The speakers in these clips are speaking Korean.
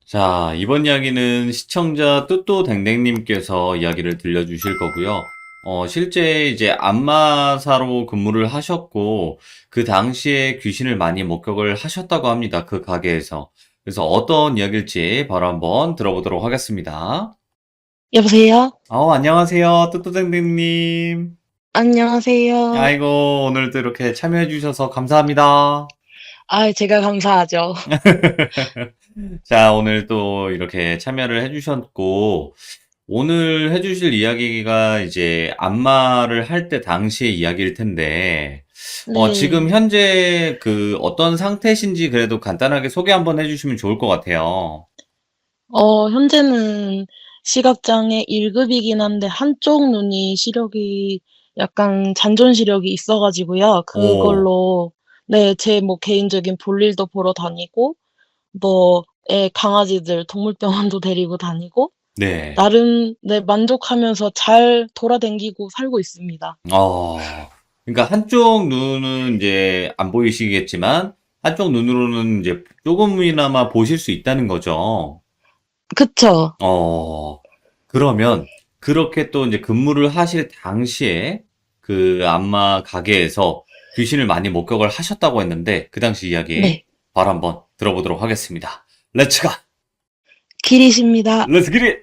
자, 이번 이야기는 시청자 뚜또댕댕님께서 이야기를 들려주실 거고요. 실제 이제 안마사로 근무를 하셨고, 그 당시에 귀신을 많이 목격을 하셨다고 합니다. 그 가게에서. 그래서 어떤 이야기일지 바로 한번 들어보도록 하겠습니다. 여보세요? 안녕하세요. 뚜또댕댕님. 안녕하세요. 아이고, 오늘도 이렇게 참여해주셔서 감사합니다. 제가 감사하죠. 자, 오늘 또 이렇게 참여를 해주셨고, 오늘 해주실 이야기가 이제 안마를 할 때 당시의 이야기일 텐데, 지금 네. 현재 그 어떤 상태신지 그래도 간단하게 소개 한번 해주시면 좋을 것 같아요. 현재는 시각장애 1급이긴 한데 한쪽 눈이 시력이 약간 잔존 시력이 있어 가지고요. 오, 그걸로 네, 제 뭐 개인적인 볼일도 보러 다니고 뭐 강아지들 동물병원도 데리고 다니고 네. 나름 네, 만족하면서 잘 돌아다니고 살고 있습니다. 어, 그러니까 한쪽 눈은 이제 안 보이시겠지만, 한쪽 눈으로는 이제 조금이나마 보실 수 있다는 거죠. 그쵸. 어, 그러면 그렇게 또 이제 근무를 하실 당시에 그 안마 가게에서 귀신을 많이 목격을 하셨다고 했는데 그 당시 이야기 네. 바로 한번 들어보도록 하겠습니다. 렛츠 가! 길이십니다. 렛츠 기릿!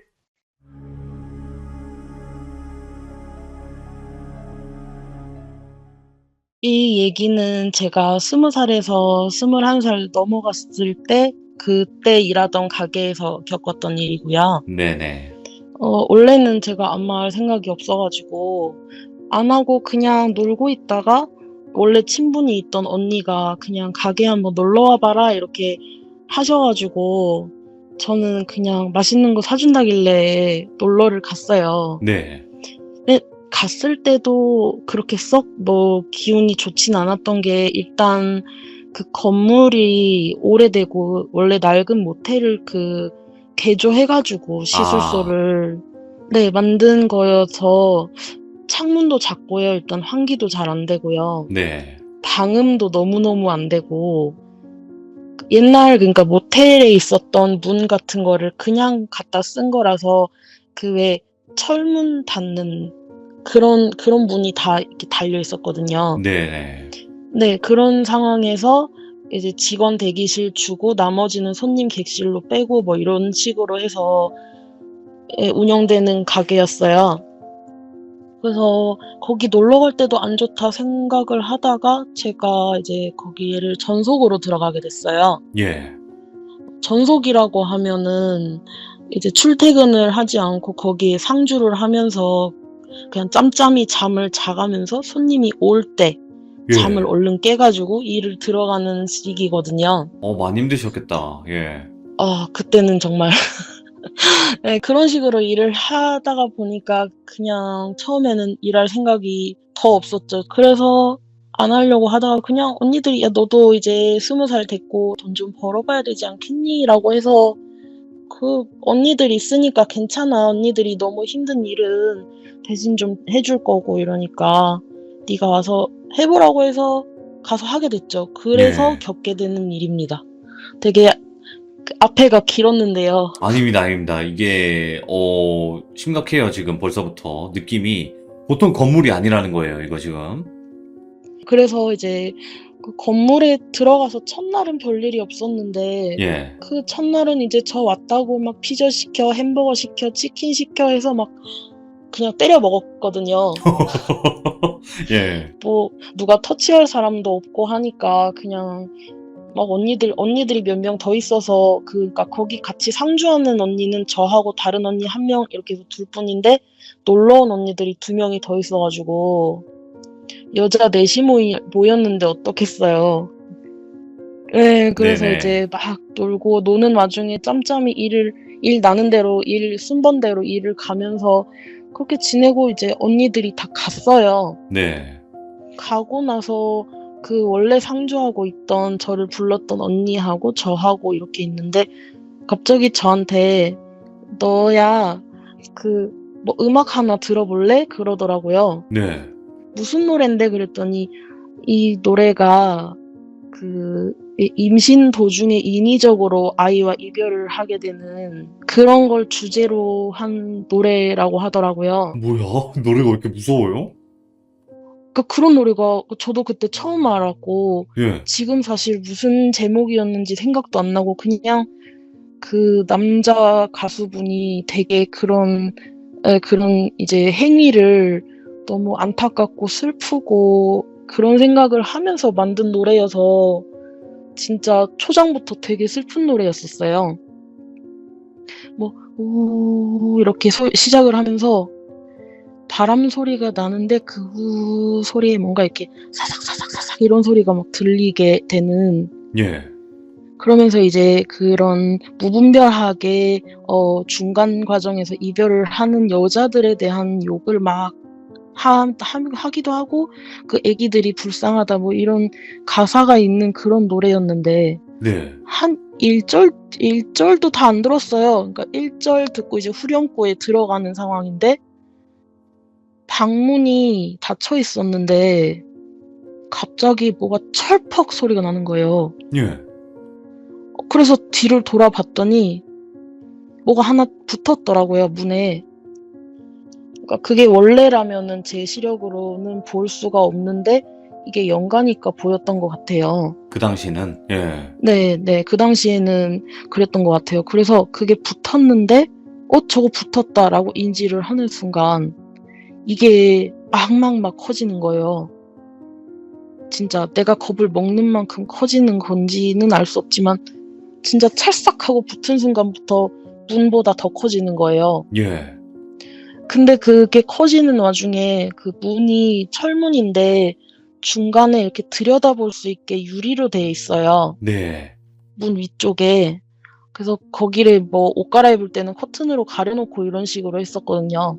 이 얘기는 제가 20살에서 21살 넘어갔을 때 그때 일하던 가게에서 겪었던 일이고요. 네네. 원래는 제가 안마할 생각이 없어 가지고 안 하고 그냥 놀고 있다가 원래 친분이 있던 언니가 그냥 "가게에 한번 놀러 와 봐라." 이렇게 하셔 가지고 저는 그냥 맛있는 거 사 준다길래 놀러를 갔어요. 네. 근데 갔을 때도 그렇게 썩 뭐 기운이 좋진 않았던 게 일단 그 건물이 오래되고 원래 낡은 모텔을 개조해 가지고 아, 시술소를 네, 만든 거여서 창문도 작고요. 일단 환기도 잘 안 되고요. 네. 방음도 너무너무 안 되고 옛날 그러니까 모텔에 있었던 문 같은 거를 그냥 갖다 쓴 거라서 그 왜 철문 닫는 그런 문이 다 이렇게 달려 있었거든요. 네네. 네. 그런 상황에서 이제 직원 대기실 주고 나머지는 손님 객실로 빼고 뭐 이런 식으로 해서 운영되는 가게였어요. 그래서 거기 놀러 갈 때도 '안 좋다.' 생각을 하다가 제가 이제 거기를 전속으로 들어가게 됐어요. 예. 전속이라고 하면은 이제 출퇴근을 하지 않고 거기에 상주를 하면서 그냥 짬짬이 잠을 자 가면서 손님이 올 때 잠을 예. 얼른 깨 가지고 일을 들어가는 식이거든요. 많이 힘드셨겠다. 예. 그때는 정말 예, 그런 식으로 일을 하다가 보니까 그냥 처음에는 일할 생각이 더 없었죠. 그래서 안 하려고 하다가 그냥 언니들이 "야 너도 이제 20살 됐고 돈 좀 벌어 봐야 되지 않겠니?"라고 해서 그 "언니들 있으니까 괜찮아. 언니들이 너무 힘든 일은 대신 좀 해줄 거고." 이러니까 "네가 와서 해 보라."고 해서 가서 하게 됐죠. 그래서 예. 겪게 되는 일입니다. 되게 앞에가 길었는데요. 아닙니다, 아닙니다. 이게, 심각해요, 지금 벌써부터. 느낌이. 보통 건물이 아니라는 거예요, 이거 지금. 그래서 이제 그 건물에 들어가서 첫날은 별일이 없었는데 예. 그 첫날은 이제 저 왔다고 막 피자 시켜, 햄버거 시켜, 치킨 시켜 해서 막 그냥 때려 먹었거든요. 예. 뭐 누가 터치할 사람도 없고 하니까 그냥 막 언니들이 몇 명 더 있어서 그러니까 거기 같이 상주하는 언니는 저하고 다른 언니 한 명 이렇게 해서 둘 뿐인데 놀러 온 언니들이 두 명이 더 있어 가지고 여자 넷이 모였는데 어떻겠어요. 예. 그래서 네네. 이제 막 놀고 노는 와중에 짬짬이 일 나는 대로 일 순번대로 일을 가면서 그렇게 지내고 이제 언니들이 다 갔어요. 네. 가고 나서 그 원래 상주하고 있던 저를 불렀던 언니하고 저하고 이렇게 있는데 갑자기 저한테 "너야 그 뭐 음악 하나 들어 볼래?" 그러더라고요. 네. "무슨 노랜데?" 그랬더니 이 노래가 임신 도중에 인위적으로 아이와 이별을 하게 되는 그런 걸 주제로 한 노래라고 하더라고요. 뭐야? 노래가 왜 이렇게 무서워요? 그런 노래가 저도 그때 처음 알았고 예. 지금 사실 무슨 제목이었는지 생각도 안 나고 그냥 그 남자 가수분이 되게 그런 이제 행위를 너무 안타깝고 슬프고 그런 생각을 하면서 만든 노래여서 진짜 초장부터 되게 슬픈 노래였었어요. 뭐 우 이렇게 시작을 하면서 바람 소리가 나는데 그 우 소리에 뭔가 이렇게 사삭사삭사삭 이런 소리가 막 들리게 되는 예. 그러면서 이제 그런 무분별하게 중간 과정에서 이별을 하는 여자들에 대한 욕을 막 하기도 하고 그 애기들이 불쌍하다 뭐 이런 가사가 있는 그런 노래였는데 네. 한 1절도 다 안 들었어요. 그러니까 1절 듣고 이제 후렴구에 들어가는 상황인데 방문이 닫혀 있었는데 갑자기 뭐가 철퍽 소리가 나는 거예요. 예. 그래서 뒤를 돌아봤더니 뭐가 하나 붙었더라고요, 문에. 그러니까 그게 원래라면은 제 시력으로는 볼 수가 없는데 이게 연가니까 보였던 것 같아요. 그 당시는 예. 네. 그 당시에는 그랬던 것 같아요. 그래서 그게 붙었는데 저거 붙었다라고 인지를 하는 순간 이게 막 커지는 거예요. 진짜 내가 겁을 먹는 만큼 커지는 건지는 알 수 없지만 진짜 찰싹하고 붙은 순간부터 문보다 더 커지는 거예요. 예. 근데 그게 커지는 와중에 그 문이 철문인데 중간에 이렇게 들여다볼 수 있게 유리로 되어 있어요. 네. 문 위쪽에. 그래서 거기를 뭐 옷 갈아입을 때는 커튼으로 가려놓고 이런 식으로 했었거든요.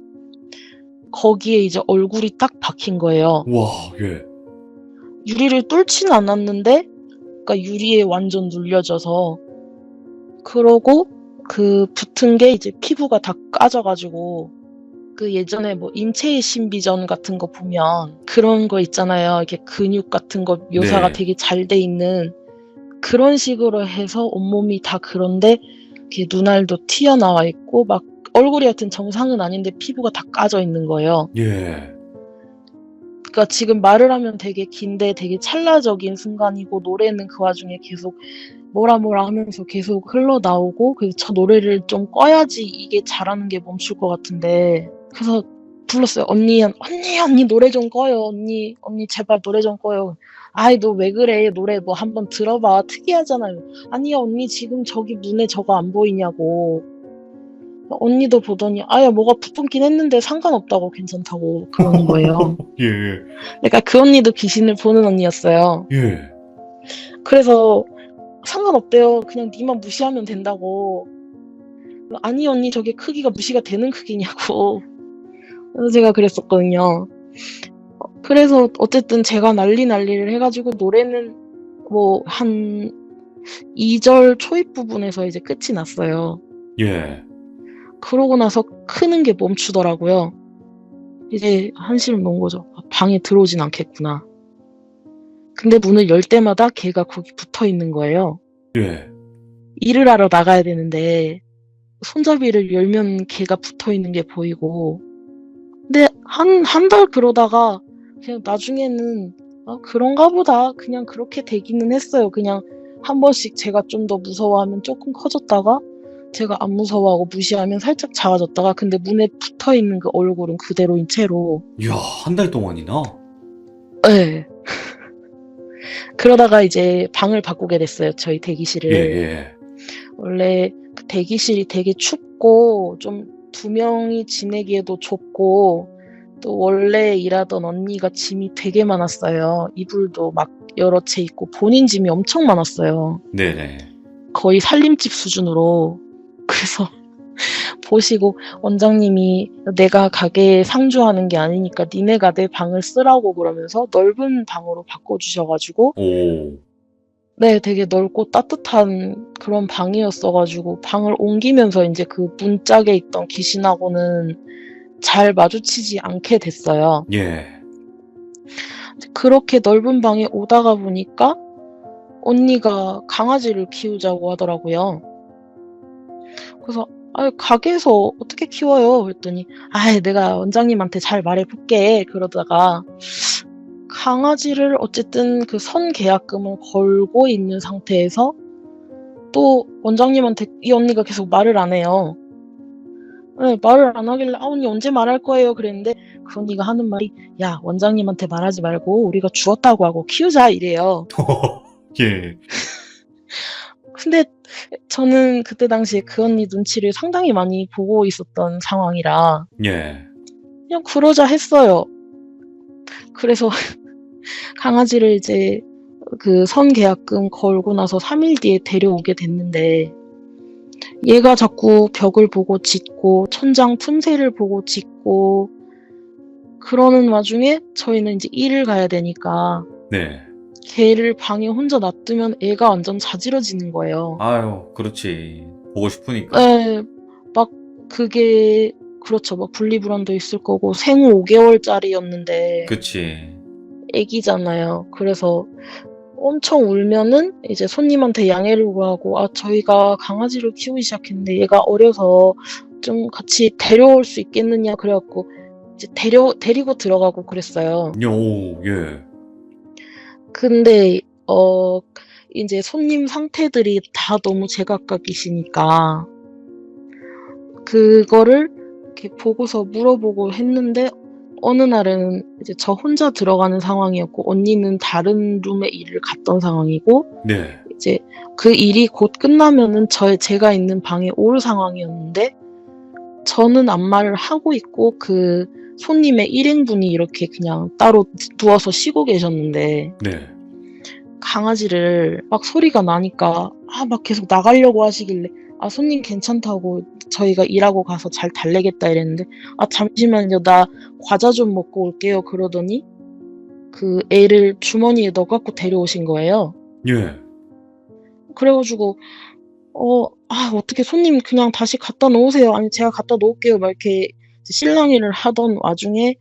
거기에 이제 얼굴이 딱 박힌 거예요. 와, 예. 유리를 뚫지는 않았는데 그러니까 유리에 완전 눌려져서 그러고 그 붙은 게 이제 피부가 다 까져 가지고 그 예전에 뭐 인체의 신비전 같은 거 보면 그런 거 있잖아요. 이렇게 근육 같은 거 묘사가 네. 되게 잘 돼 있는 그런 식으로 해서 온몸이 다 그런데 이렇게 눈알도 튀어나와 있고 막 얼굴이 하여튼 정상은 아닌데 피부가 다 까져 있는 거예요. 예. 그러니까 지금 말을 하면 되게 긴데 되게 찰나적인 순간이고 노래는 그 와중에 계속 뭐라 하면서 계속 흘러나오고 그래서 저 노래를 좀 꺼야지 이게 잘하는 게 멈출 것 같은데 그래서 불렀어요. 언니 노래 좀 꺼요. 언니 제발 노래 좀 꺼요. 아이 너 왜 그래? 노래 뭐 한번 들어봐. 특이하잖아요. 아니야 언니 지금 저기 문에 저거 안 보이냐고. 언니도 보더니 아야 뭐가 붙었긴 했는데 상관없다고 괜찮다고 그러는 거예요. 예. 그러니까 그 언니도 귀신을 보는 언니였어요. 예. 그래서 상관없대요. 그냥 니만 무시하면 된다고. 아니 언니 저게 크기가 무시가 되는 크기냐고. 그래서 제가 그랬었거든요. 그래서 어쨌든 제가 난리를 해가지고 노래는 뭐 한 2절 초입 부분에서 이제 끝이 났어요. 예. 그러고 나서 크는 게 멈추더라고요. 이제 한시름 놓은 거죠. 방에 들어오진 않겠구나. 근데 문을 열 때마다 걔가 거기 붙어 있는 거예요. 예. 일을 하러 나가야 되는데 손잡이를 열면 걔가 붙어 있는 게 보이고. 근데 한 달 그러다가 그냥 나중에는 그런가 보다. 그냥 그렇게 되기는 했어요. 그냥 한 번씩 제가 좀 더 무서워하면 조금 커졌다가 제가 안 무서워하고 무시하면 살짝 작아졌다가 근데 문에 붙어 있는 그 얼굴은 그대로인 채로. 이야, 한 달 동안이나? 예. 그러다가 이제 방을 바꾸게 됐어요. 저희 대기실을. 예예. 원래 그 대기실이 되게 춥고 좀 두 명이 지내기에도 좁고 또 원래 일하던 언니가 짐이 되게 많았어요. 이불도 막 여러 채 있고 본인 짐이 엄청 많았어요. 네네. 거의 살림집 수준으로. 그래서 보시고 원장님이 내가 가게에 상주하는 게 아니니까 니네가 내 방을 쓰라고 그러면서 넓은 방으로 바꿔주셔가지고 오. 네, 되게 넓고 따뜻한 그런 방이었어가지고 방을 옮기면서 이제 그 문짝에 있던 귀신하고는 잘 마주치지 않게 됐어요. 예. 그렇게 넓은 방에 오다가 보니까 언니가 강아지를 키우자고 하더라고요. 그래서 가게에서 어떻게 키워요? 그랬더니 내가 원장님한테 잘 말해볼게. 그러다가 강아지를 어쨌든 그 선계약금을 걸고 있는 상태에서 또 원장님한테 이 언니가 계속 말을 안 해요. 네, 말을 안 하길래 언니 언제 말할 거예요? 그랬는데 그 언니가 하는 말이 야, 원장님한테 말하지 말고 우리가 주었다고 하고 키우자 이래요. 예. 근데 저는 그때 당시에 그 언니 눈치를 상당히 많이 보고 있었던 상황이라 예. 그냥 그러자 했어요. 그래서 강아지를 이제 그 선계약금 걸고 나서 3일 뒤에 데려오게 됐는데 얘가 자꾸 벽을 보고 짖고 천장 틈새를 보고 짖고 그러는 와중에 저희는 이제 일을 가야 되니까 네. 걔를 방에 혼자 놔두면 애가 완전 자지러지는 거예요. 아유, 그렇지. 보고 싶으니까. 네, 막 그게 그렇죠. 막 분리불안도 있을 거고 생후 5개월짜리였는데 그치. 애기잖아요. 그래서 엄청 울면은 이제 손님한테 양해를 구하고 저희가 강아지를 키우기 시작했는데 얘가 어려서 좀 같이 데려올 수 있겠느냐 그래갖고 이제 데리고 들어가고 그랬어요. 오, 예. 근데 이제 손님 상태들이 다 너무 제각각이시니까 그거를 이렇게 보고서 물어보고 했는데 어느 날은 이제 저 혼자 들어가는 상황이었고 언니는 다른 룸에 일을 갔던 상황이고 네. 이제 그 일이 곧 끝나면은 제가 있는 방에 올 상황이었는데 저는 안마를 하고 있고 그 손님의 일행분이 이렇게 그냥 따로 누워서 쉬고 계셨는데 네. 강아지를 막 소리가 나니까 막 계속 나가려고 하시길래 손님 괜찮다고 저희가 일하고 가서 잘 달래겠다 이랬는데 잠시만요 나 과자 좀 먹고 올게요 그러더니 그 애를 주머니에 넣어갖고 데려오신 거예요. 예. 그래가지고 어떻게 손님 그냥 다시 갖다 놓으세요. 아니 제가 갖다 놓을게요. 막 이렇게 실랑이를 하던 와중에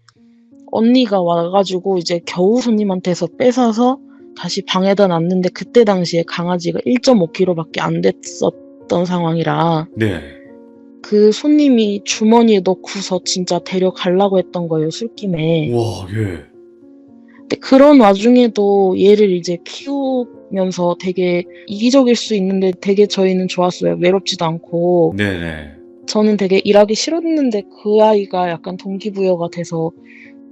언니가 와가지고 이제 겨우 손님한테서 뺏어서 다시 방에다 놨는데 그때 당시에 강아지가 1.5kg밖에 안 됐었던 상황이라 네. 그 손님이 주머니에 넣고서 진짜 데려가려고 했던 거예요, 술김에. 와, 예. 근데 그런 와중에도 얘를 이제 키우면서 되게 이기적일 수 있는데 되게 저희는 좋았어요. 외롭지도 않고. 네네. 저는 되게 일하기 싫었는데 그 아이가 약간 동기부여가 돼서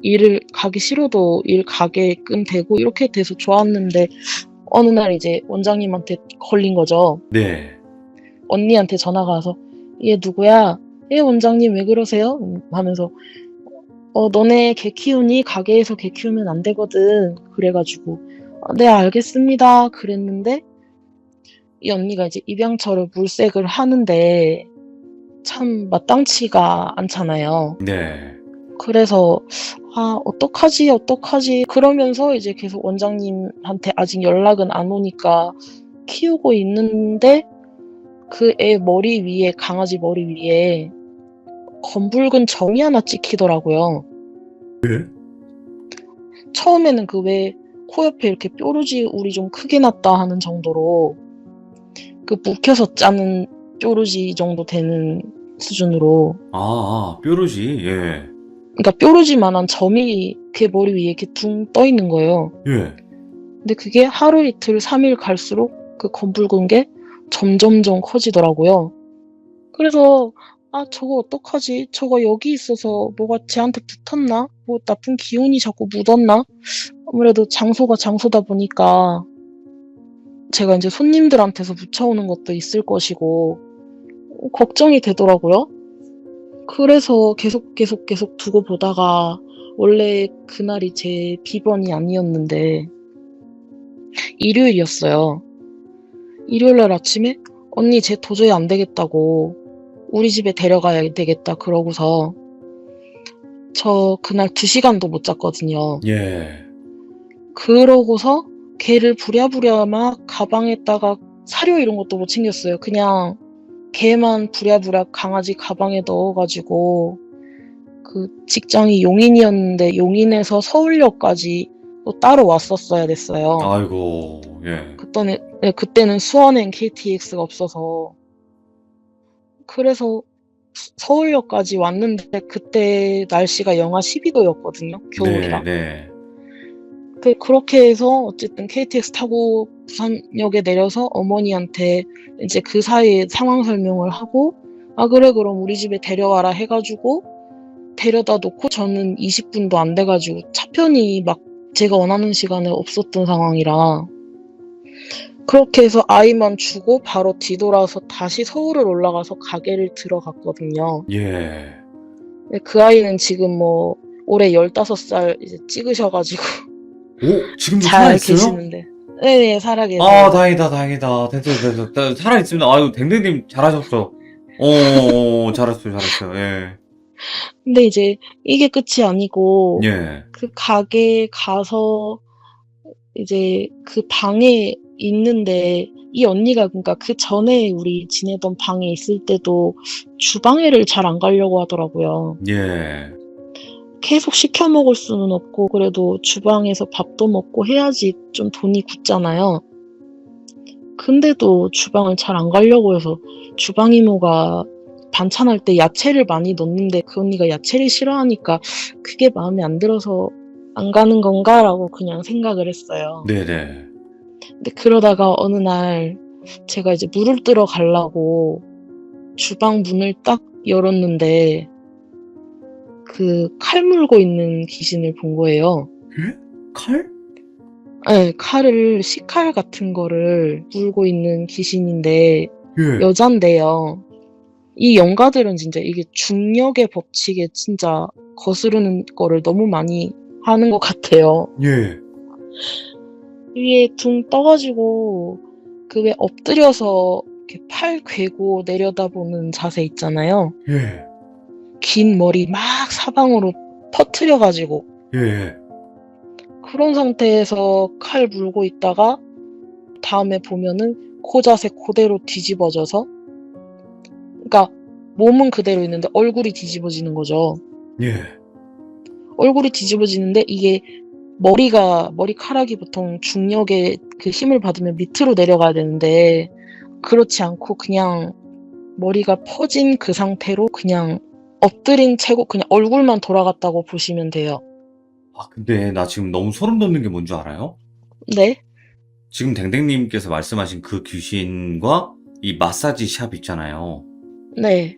일을 가기 싫어도 일 가게끔 되고 이렇게 돼서 좋았는데 어느 날 이제 원장님한테 걸린 거죠. 네. 언니한테 전화가 와서 얘 누구야? 원장님 왜 그러세요? 하면서 너네 개 키우니? 가게에서 개 키우면 안 되거든. 그래가지고 네 알겠습니다. 그랬는데 이 언니가 이제 입양처를 물색을 하는데 참 마땅치가 않잖아요. 네. 그래서 어떡하지 그러면서 이제 계속 원장님한테 아직 연락은 안 오니까 키우고 있는데 그 애 머리 위에 강아지 머리 위에 검붉은 점이 하나 찍히더라고요. 예? 처음에는 그 왜 코 옆에 이렇게 뾰루지 울이 좀 크게 났다 하는 정도로 그 묵혀서 짜는 뾰루지 정도 되는 수준으로 뾰루지. 예. 그러니까 뾰루지만한 점이 걔 머리 위에 이렇게 둥 떠 있는 거예요. 예. 근데 그게 하루 이틀 3일 갈수록 그 검붉은 게 점점점 커지더라고요. 그래서 저거 어떡하지? 저거 여기 있어서 뭐가 쟤한테 붙었나? 뭐 나쁜 기운이 자꾸 묻었나? 아무래도 장소가 장소다 보니까 제가 이제 손님들한테서 묻혀오는 것도 있을 것이고 걱정이 되더라고요. 그래서 계속 두고 보다가 원래 그날이 제 비번이 아니었는데 일요일이었어요. 일요일날 아침에 언니 쟤 도저히 안 되겠다고 우리 집에 데려가야 되겠다 그러고서 저 그날 2시간도 못 잤거든요. 예. 그러고서 걔를 부랴부랴 막 가방에다가 사료 이런 것도 못 챙겼어요. 그냥 걔만 부랴부랴 강아지 가방에 넣어가지고 그 직장이 용인이었는데 용인에서 서울역까지 또 따로 왔었어야 됐어요. 아이고, 예. 그때는 수원엔 KTX가 없어서 그래서 서울역까지 왔는데 그때 날씨가 영하 12도였거든요. 네, 겨울이라. 네. 그렇게 해서 어쨌든 KTX 타고 부산역에 내려서 어머니한테 이제 그 사이에 상황 설명을 하고 아 그래 그럼 우리 집에 데려와라 해가지고 데려다 놓고 저는 20분도 안 돼가지고 차편이 막 제가 원하는 시간에 없었던 상황이라 그렇게 해서 아이만 주고 바로 뒤돌아서 다시 서울을 올라가서 가게를 들어갔거든요. 예. 그 아이는 지금 뭐 올해 15살 이제 찍으셔가지고 오, 지금도 잘 살아있어요? 계시는데 네 살아 아, 계세요. 다행이다, 다행이다. 됐어. 살아있습니다. 아유, 댕댕님 잘하셨어. 잘했어요, 잘했어요. 예. 근데 이제 이게 끝이 아니고 예. 그 가게에 가서 이제 그 방에 있는데 이 언니가 그러니까 그 전에 우리 지내던 방에 있을 때도 주방에를 잘 안 가려고 하더라고요. 예. 계속 시켜 먹을 수는 없고 그래도 주방에서 밥도 먹고 해야지 좀 돈이 굳잖아요. 근데도 주방을 잘 안 가려고 해서 주방 이모가 반찬할 때 야채를 많이 넣는데 그 언니가 야채를 싫어하니까 그게 마음에 안 들어서 안 가는 건가라고 그냥 생각을 했어요. 네네. 근데 그러다가 어느 날 제가 이제 물을 뜨러 가려고 주방 문을 딱 열었는데 그 칼 물고 있는 귀신을 본 거예요. 예? 칼? 네, 칼을 식칼 같은 거를 물고 있는 귀신인데 예. 여잔데요. 이 영가들은 진짜 이게 중력의 법칙에 진짜 거스르는 거를 너무 많이 하는 것 같아요. 예. 위에 둥 떠가지고 그 왜 엎드려서 이렇게 팔 괴고 내려다보는 자세 있잖아요. 예. 긴 머리 막 사방으로 퍼트려가지고 예. 그런 상태에서 칼 물고 있다가 다음에 보면은 그 자세 그대로 뒤집어져서 그러니까 몸은 그대로 있는데 얼굴이 뒤집어지는 거죠. 예. 얼굴이 뒤집어지는데 이게 머리카락이 보통 중력의 그 힘을 받으면 밑으로 내려가야 되는데 그렇지 않고 그냥 머리가 퍼진 그 상태로 그냥 엎드린 채고 그냥 얼굴만 돌아갔다고 보시면 돼요. 아, 근데 나 지금 너무 소름 돋는 게 뭔지 알아요? 네? 지금 댕댕님께서 말씀하신 그 귀신과 이 마사지 샵 있잖아요. 네.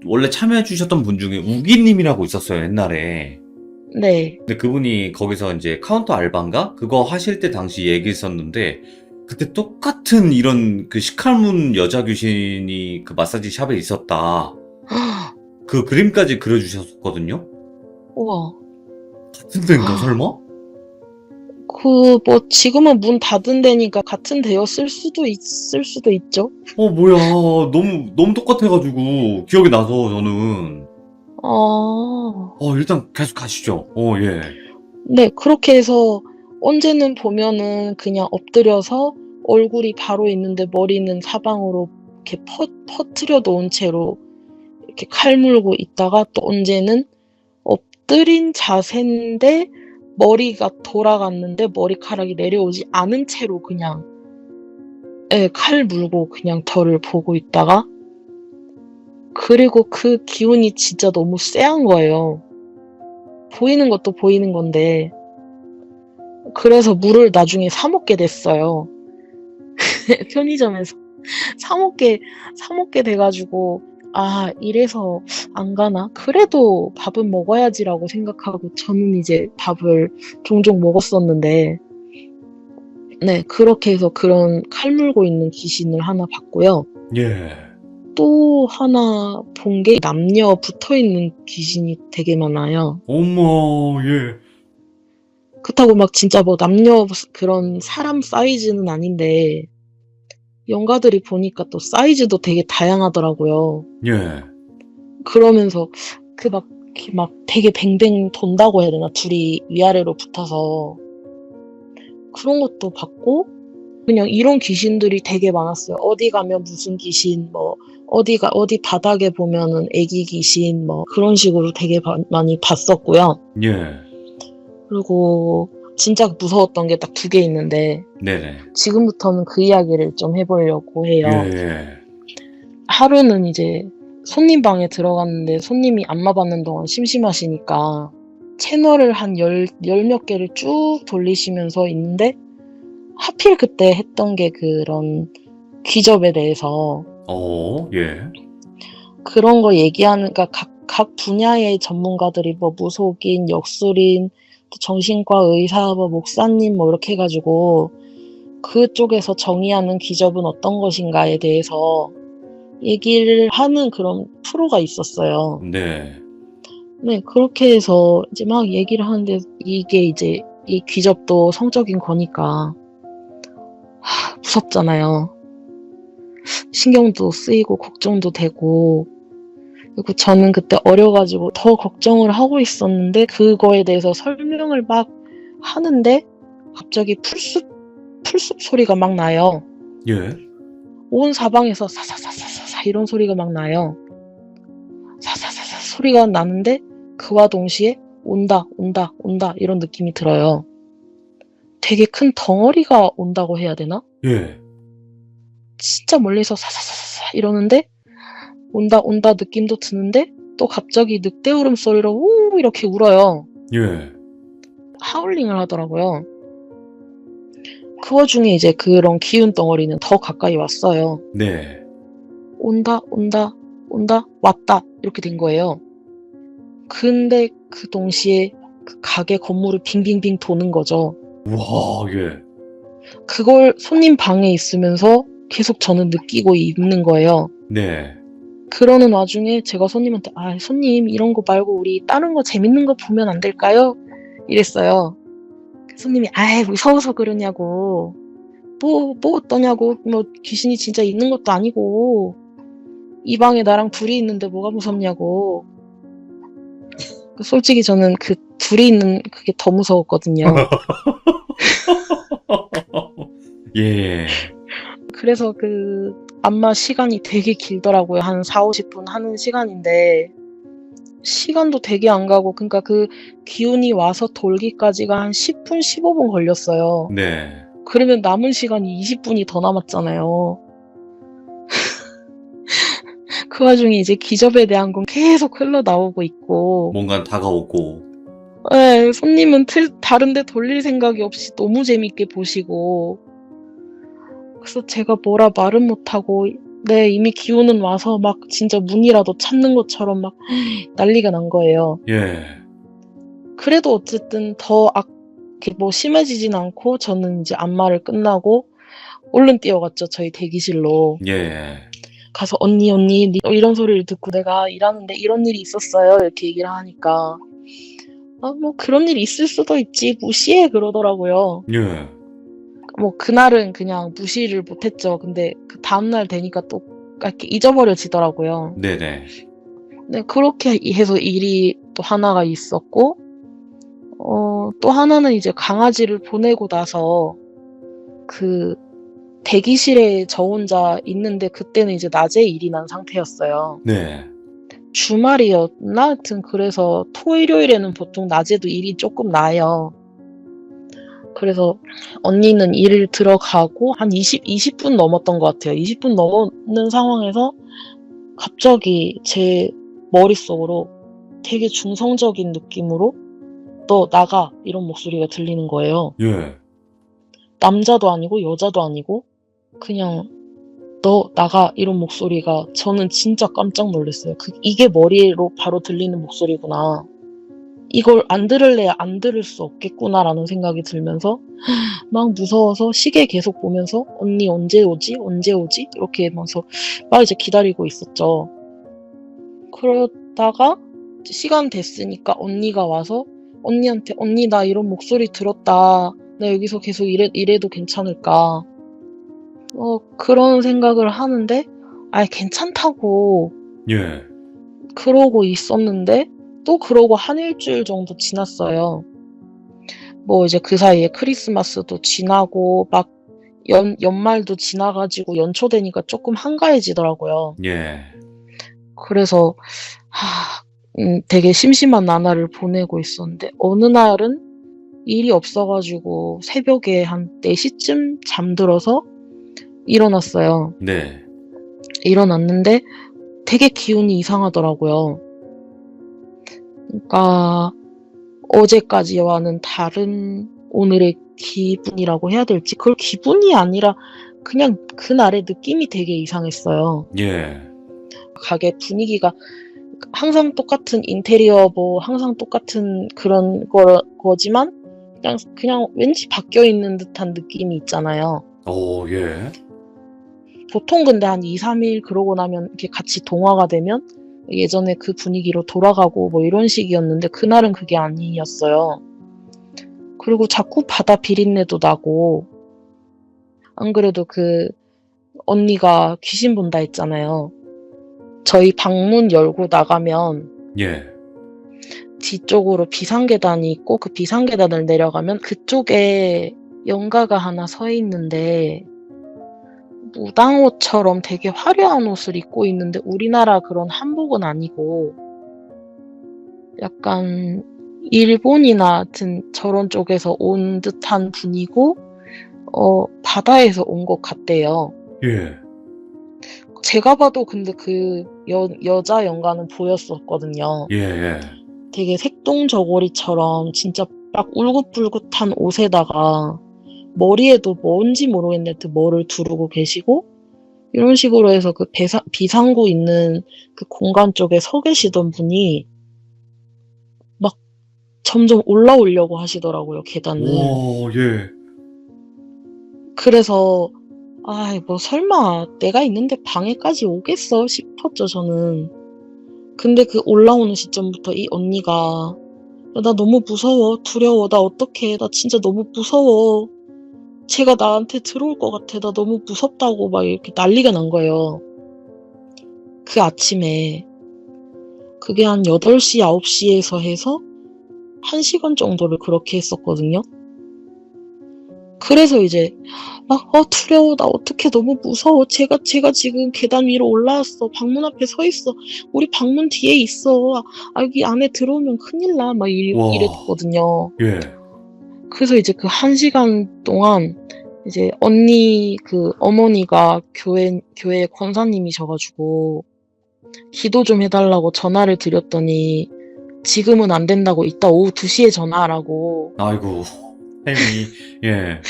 원래 참여해주셨던 분 중에 우기님이라고 있었어요, 옛날에. 네. 근데 그분이 거기서 이제 카운터 알바인가? 그거 하실 때 당시 얘기했었는데, 그때 똑같은 이런 그 시칼문 여자 귀신이 그 마사지 샵에 있었다. 그 그림까지 그려주셨거든요? 우와. 같은 데인가, 설마? 뭐 지금은 문 닫은 데니까 같은 데였을 수도 있을 수도 있죠. 뭐야. 너무 똑같아가지고, 기억이 나서, 저는. 아. 일단 계속 가시죠. 예. 네, 그렇게 해서 언제는 보면은 그냥 엎드려서 얼굴이 바로 있는데 머리는 사방으로 이렇게 퍼트려 놓은 채로 이렇게 칼 물고 있다가 또 언제는 엎드린 자세인데 머리가 돌아갔는데 머리카락이 내려오지 않은 채로 그냥 칼 물고 그냥 저를 보고 있다가 그리고 그 기운이 진짜 너무 쎄한 거예요. 보이는 것도 보이는 건데 그래서 물을 나중에 사 먹게 됐어요. 편의점에서 사 먹게 돼가지고 아 이래서 안 가나? 그래도 밥은 먹어야지라고 생각하고 저는 이제 밥을 종종 먹었었는데 네 그렇게 해서 그런 칼 물고 있는 귀신을 하나 봤고요. 예. 또 하나 본 게 남녀 붙어있는 귀신이 되게 많아요. 어머, 예. 그렇다고 막 진짜 뭐 남녀 그런 사람 사이즈는 아닌데 영가들이 보니까 또 사이즈도 되게 다양하더라고요. 예. 그러면서 막 되게 뱅뱅 돈다고 해야 되나? 둘이 위아래로 붙어서 그런 것도 봤고 그냥 이런 귀신들이 되게 많았어요. 어디 가면 무슨 귀신 뭐 어디 바닥에 보면은 애기 귀신 뭐 그런 식으로 되게 많이 봤었고요. 예. 그리고 진짜 무서웠던 게 딱 2개 있는데 네네. 지금부터는 그 이야기를 좀 해 보려고 해요. 예. 하루는 이제 손님 방에 들어갔는데 손님이 안마 받는 동안 심심하시니까 채널을 한 열 몇 개를 쭉 돌리시면서 있는데 하필 그때 했던 게 그런 귀접에 대해서 예. 그런 거 얘기하는, 그러니까 각 분야의 전문가들이 뭐 무속인, 역술인, 또 정신과 의사, 뭐 목사님 뭐 이렇게 해 가지고 그쪽에서 정의하는 귀접은 어떤 것인가에 대해서 얘기를 하는 그런 프로가 있었어요. 네. 네, 그렇게 해서 이제 막 얘기를 하는데 이게 이제 이 귀접도 성적인 거니까 무섭잖아요. 신경도 쓰이고 걱정도 되고. 그리고 저는 그때 어려 가지고 더 걱정을 하고 있었는데 그거에 대해서 설명을 막 하는데 갑자기 풀숲 소리가 막 나요. 예. 온 사방에서 사사사사사 이런 소리가 막 나요. 사사사사 소리가 나는데 그와 동시에 온다, 온다, 온다 이런 느낌이 들어요. 되게 큰 덩어리가 온다고 해야 되나? 예. 진짜 멀리서 사사사사 이러는데 온다, 온다 느낌도 드는데 또 갑자기 늑대 울음소리로 우 이렇게 울어요. 예. 하울링을 하더라고요. 그 와중에 이제 그런 기운 덩어리는 더 가까이 왔어요. 네. 온다, 온다, 온다, 왔다 이렇게 된 거예요. 근데 그 동시에 그 가게 건물을 빙빙빙 도는 거죠. 와, 예. 그걸 손님 방에 있으면서 계속 저는 느끼고 있는 거예요. 네. 그러는 와중에 제가 손님한테 "아 손님 이런 거 말고 우리 다른 거 재밌는 거 보면 안 될까요?" 이랬어요. 그 손님이 "아이 무서워서 그러냐고. 뭐 어떠냐고. 뭐 귀신이 진짜 있는 것도 아니고. 이 방에 나랑 둘이 있는데 뭐가 무섭냐고." 솔직히 저는 그 둘이 있는 그게 더 무서웠거든요. 예. 그래서 그 안마 시간이 되게 길더라고요. 한 40-50분 하는 시간인데 시간도 되게 안 가고, 그러니까 그 기운이 와서 돌기까지가 한 10분, 15분 걸렸어요. 네. 그러면 남은 시간이 20분이 더 남았잖아요. 그 와중에 이제 기접에 대한 건 계속 흘러나오고 있고, 뭔가 다가오고. 예, 손님은 다른 데 돌릴 생각이 없이 너무 재밌게 보시고, 그래서 제가 뭐라 말은 못하고, 네, 이미 기운은 와서 막 진짜 문이라도 찾는 것처럼 막 난리가 난 거예요. 예. 그래도 어쨌든 더 이렇게 뭐 심해지진 않고 저는 이제 안마를 끝나고 얼른 뛰어갔죠, 저희 대기실로. 예. 가서 "언니, 이런 소리를 듣고 내가 일하는데 이런 일이 있었어요." 이렇게 얘기를 하니까 "아 뭐 그런 일이 있을 수도 있지. 무시해." 그러더라고요. 예. 뭐 그날은 그냥 무시를 못 했죠. 근데 그 다음날 되니까 또 이렇게 잊어버려지더라고요. 네네. 네, 그렇게 해서 일이 또 하나가 있었고, 또 하나는 이제 강아지를 보내고 나서 그 대기실에 저 혼자 있는데 그때는 이제 낮에 일이 난 상태였어요. 네. 주말이었나? 하여튼 그래서 토일요일에는 보통 낮에도 일이 쪼끔 나요. 그래서 언니는 일을 들어가고 한 20분 넘었던 것 같아요. 20분 넘는 상황에서 갑자기 제 머릿속으로 되게 중성적인 느낌으로 "너 나가." 이런 목소리가 들리는 거예요. 예. 남자도 아니고 여자도 아니고 그냥 "너 나가." 이런 목소리가, 저는 진짜 깜짝 놀랐어요. 이게 머리로 바로 들리는 목소리구나. '이걸 안 들을래야 안 들을 수 없겠구나.'라는 생각이 들면서 막 무서워서 시계 계속 보면서 '언니 언제 오지? 언제 오지?' 이렇게 하면서 막 이제 기다리고 있었죠. 그러다가 이제 시간 됐으니까 언니가 와서 언니한테 "언니 나 이런 목소리 들었다. 나 여기서 계속 일해도 괜찮을까?" 그런 생각을 하는데 괜찮다고 예. 그러고 있었는데 또 그러고 한 일주일 정도 지났어요. 뭐 이제 그 사이에 크리스마스도 지나고 막 연말도 지나 가지고 연초 되니까 쪼끔 한가해지더라고요. 예. 그래서 되게 심심한 나날을 보내고 있었는데 어느 날은 일이 없어가지고 새벽에 한 4시쯤 잠들어서 일어났어요. 네. 일어났는데 되게 기운이 이상하더라고요. 그러니까 어제까지와는 다른 오늘의 기분이라고 해야 될지, 그걸 기분이 아니라 그냥 그날의 느낌이 되게 이상했어요. 예. 가게 분위기가 항상 똑같은 인테리어, 뭐 항상 똑같은 그런 거지만 그냥 왠지 바뀌어 있는 듯한 느낌이 있잖아요. 오, 예. 보통 근데 한 2-3일 그러고 나면 이렇게 같이 동화가 되면 예전에 그 분위기로 돌아가고 뭐 이런 식이었는데, 그날은 그게 아니었어요. 그리고 자꾸 바다 비린내도 나고, 안 그래도 그 언니가 귀신 본다 했잖아요. 저희 방문 열고 나가면 예. 뒤쪽으로 비상계단이 있고, 그 비상계단을 내려가면 그쪽에 영가가 하나 서 있는데 무당옷처럼 되게 화려한 옷을 입고 있는데, 우리나라 그런 한복은 아니고 약간 일본이나 하여튼 저런 쪽에서 온 듯한 분이고, 바다에서 온 것 같대요. 예. 제가 봐도 근데 그 여자 영가는 보였었거든요. 예, 예. 되게 색동저고리처럼 진짜 딱 울긋불긋한 옷에다가 머리에도 뭔지 모르겠는데 뭐를 두르고 계시고, 이런 식으로 해서 그 비상구 있는 그 공간 쪽에 서 계시던 분이 막 점점 올라오려고 하시더라고요, 계단을. 오, 예. 그래서 뭐 설마 내가 있는데 방에까지 오겠어 싶었죠, 저는. 근데 그 올라오는 시점부터 이 언니가 나 너무 무서워, 두려워, 나 어떡해, 나 진짜 너무 무서워, 제가 나한테 들어올 것 같아, 나 너무 무섭다고 막 이렇게 난리가 난 거예요. 그 아침에 그게 한 8시, 9시에서 해서 1시간 정도를 그렇게 했었거든요. 그래서 이제 막 두려워, 나 어떡해, 너무 무서워, 제가 지금 계단 위로 올라왔어, 방문 앞에 서 있어, 우리 방문 뒤에 있어, 여기 안에 들어오면 큰일 나, 막 와. 이랬거든요. 예. 그래서 이제 그 1시간 동안 이제 언니 그 어머니가 교회 권사님이셔가지고 기도 좀 해달라고 전화를 드렸더니 지금은 안 된다고, 이따 오후 2시에 전화하라고. 아이고, 햄이. 예.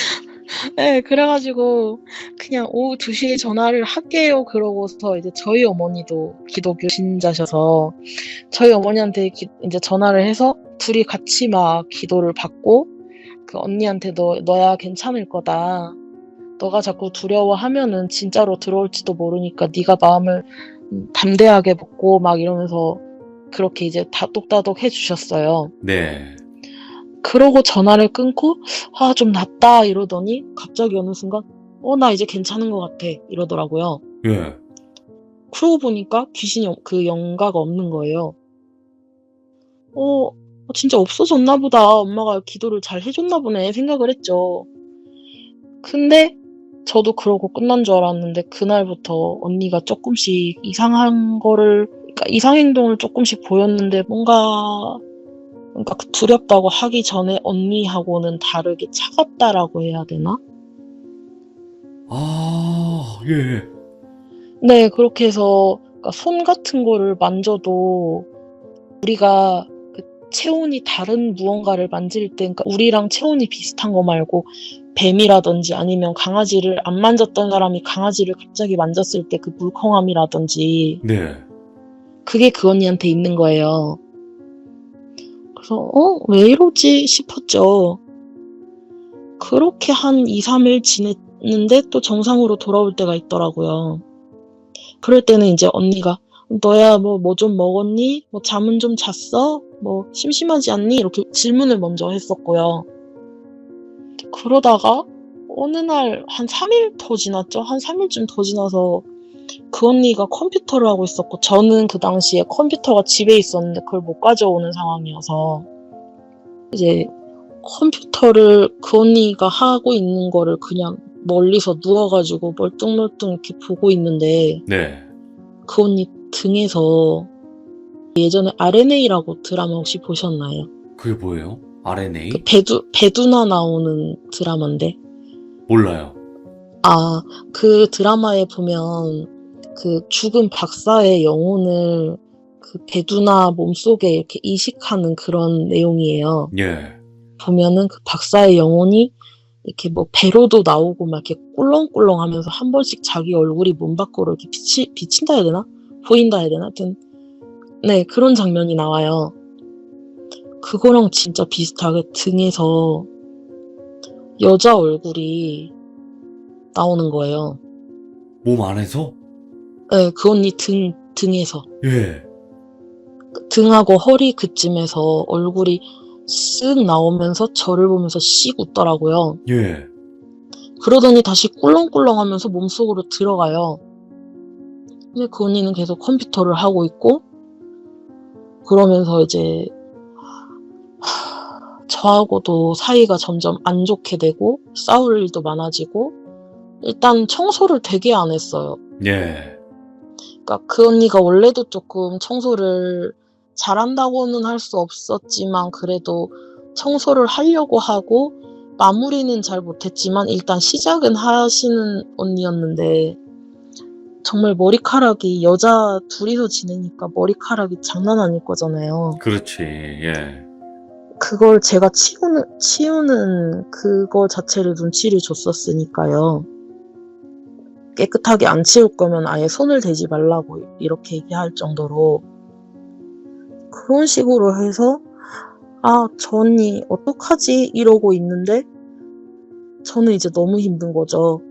네, 그래가지고 그냥 오후 2시에 전화를 할게요 그러고서, 이제 저희 어머니도 기독교 신자셔서 저희 어머니한테 이제 전화를 해서 둘이 같이 막 기도를 받고, 그 언니한테 너야 괜찮을 거다, 너가 자꾸 두려워하면은 진짜로 들어올지도 모르니까 네가 마음을 담대하게 먹고, 막 이러면서 그렇게 이제 다독다독 해주셨어요. 네. 그러고 전화를 끊고 좀 낫다 이러더니 갑자기 어느 순간 나 이제 괜찮은 것 같아 이러더라고요. 예. 그러고 보니까 귀신이 그 영가가 없는 거예요. 진짜 없어졌나 보다, 엄마가 기도를 잘 해줬나 보네 생각을 했죠. 근데 저도 그러고 끝난 줄 알았는데, 그날부터 언니가 조금씩 그러니까 이상 행동을 조금씩 보였는데, 뭔가 그 두렵다고 하기 전에 언니하고는 다르게 차갑다라고 해야 되나? 아, 예. 네, 그렇게 해서 그러니까 손 같은 거를 만져도 우리가 그 체온이 다른 무언가를 만질 때, 그러니까 우리랑 체온이 비슷한 거 말고 뱀이라든지 아니면 강아지를 안 만졌던 사람이 강아지를 갑자기 만졌을 때 그 물컹함이라든지, 네. 그게 그 언니한테 있는 거예요. 그래서 왜 이러지 싶었죠. 그렇게 한 2-3일 지냈는데 또 정상으로 돌아올 때가 있더라고요. 그럴 때는 이제 언니가 너야 뭐 좀 먹었니? 뭐 잠은 좀 잤어? 뭐 심심하지 않니? 이렇게 질문을 먼저 했었고요. 그러다가 어느 날 한 3일 더 지났죠. 한 3일쯤 더 지나서 그 언니가 컴퓨터를 하고 있었고, 저는 그 당시에 컴퓨터가 집에 있었는데 그걸 못 가져오는 상황이어서 이제 컴퓨터를 그 언니가 하고 있는 거를 그냥 멀리서 누워가지고 멀뚱멀뚱 이렇게 보고 있는데, 네. 그 언니 등에서 예전에 RNA라고 드라마 혹시 보셨나요? 그게 뭐예요? RNA? 배두나 나오는 드라마인데. 몰라요. 아, 그 드라마에 보면 그 죽은 박사의 영혼을 그 배두나 몸속에 이렇게 이식하는 그런 내용이에요. 예. 보면은 그 박사의 영혼이 이렇게 뭐 배로도 나오고 막 이렇게 꿀렁꿀렁 하면서 한 번씩 자기 얼굴이 몸 밖으로 이렇게 비친다 해야 되나? 보인다 해야 되나? 하여튼, 네, 그런 장면이 나와요. 그거랑 진짜 비슷하게 등에서 여자 얼굴이 나오는 거예요. 몸 안에서? 네, 그 언니 등에서. 예. 등하고 허리 그쯤에서 얼굴이 쓱 나오면서 저를 보면서 씩 웃더라고요. 예. 그러더니 다시 꿀렁꿀렁 하면서 몸속으로 들어가요. 근데 그 언니는 계속 컴퓨터를 하고 있고, 그러면서 이제 저하고도 사이가 점점 안 좋게 되고 싸울 일도 많아지고, 일단 청소를 되게 안 했어요. 예. 그러니까 그 언니가 원래도 조금 청소를 잘한다고는 할 수 없었지만 그래도 청소를 하려고 하고 마무리는 잘 못했지만 일단 시작은 하시는 언니였는데, 정말 머리카락이 여자 둘이서 지내니까 머리카락이 장난 아닐 거잖아요. 그렇지. 예. 그걸 제가 치우는 그거 자체를 눈치를 줬었으니까요. 깨끗하게 안 치울 거면 아예 손을 대지 말라고 이렇게 얘기할 정도로 그런 식으로 해서 저 언니 어떡하지? 이러고 있는데 저는 이제 너무 힘든 거죠.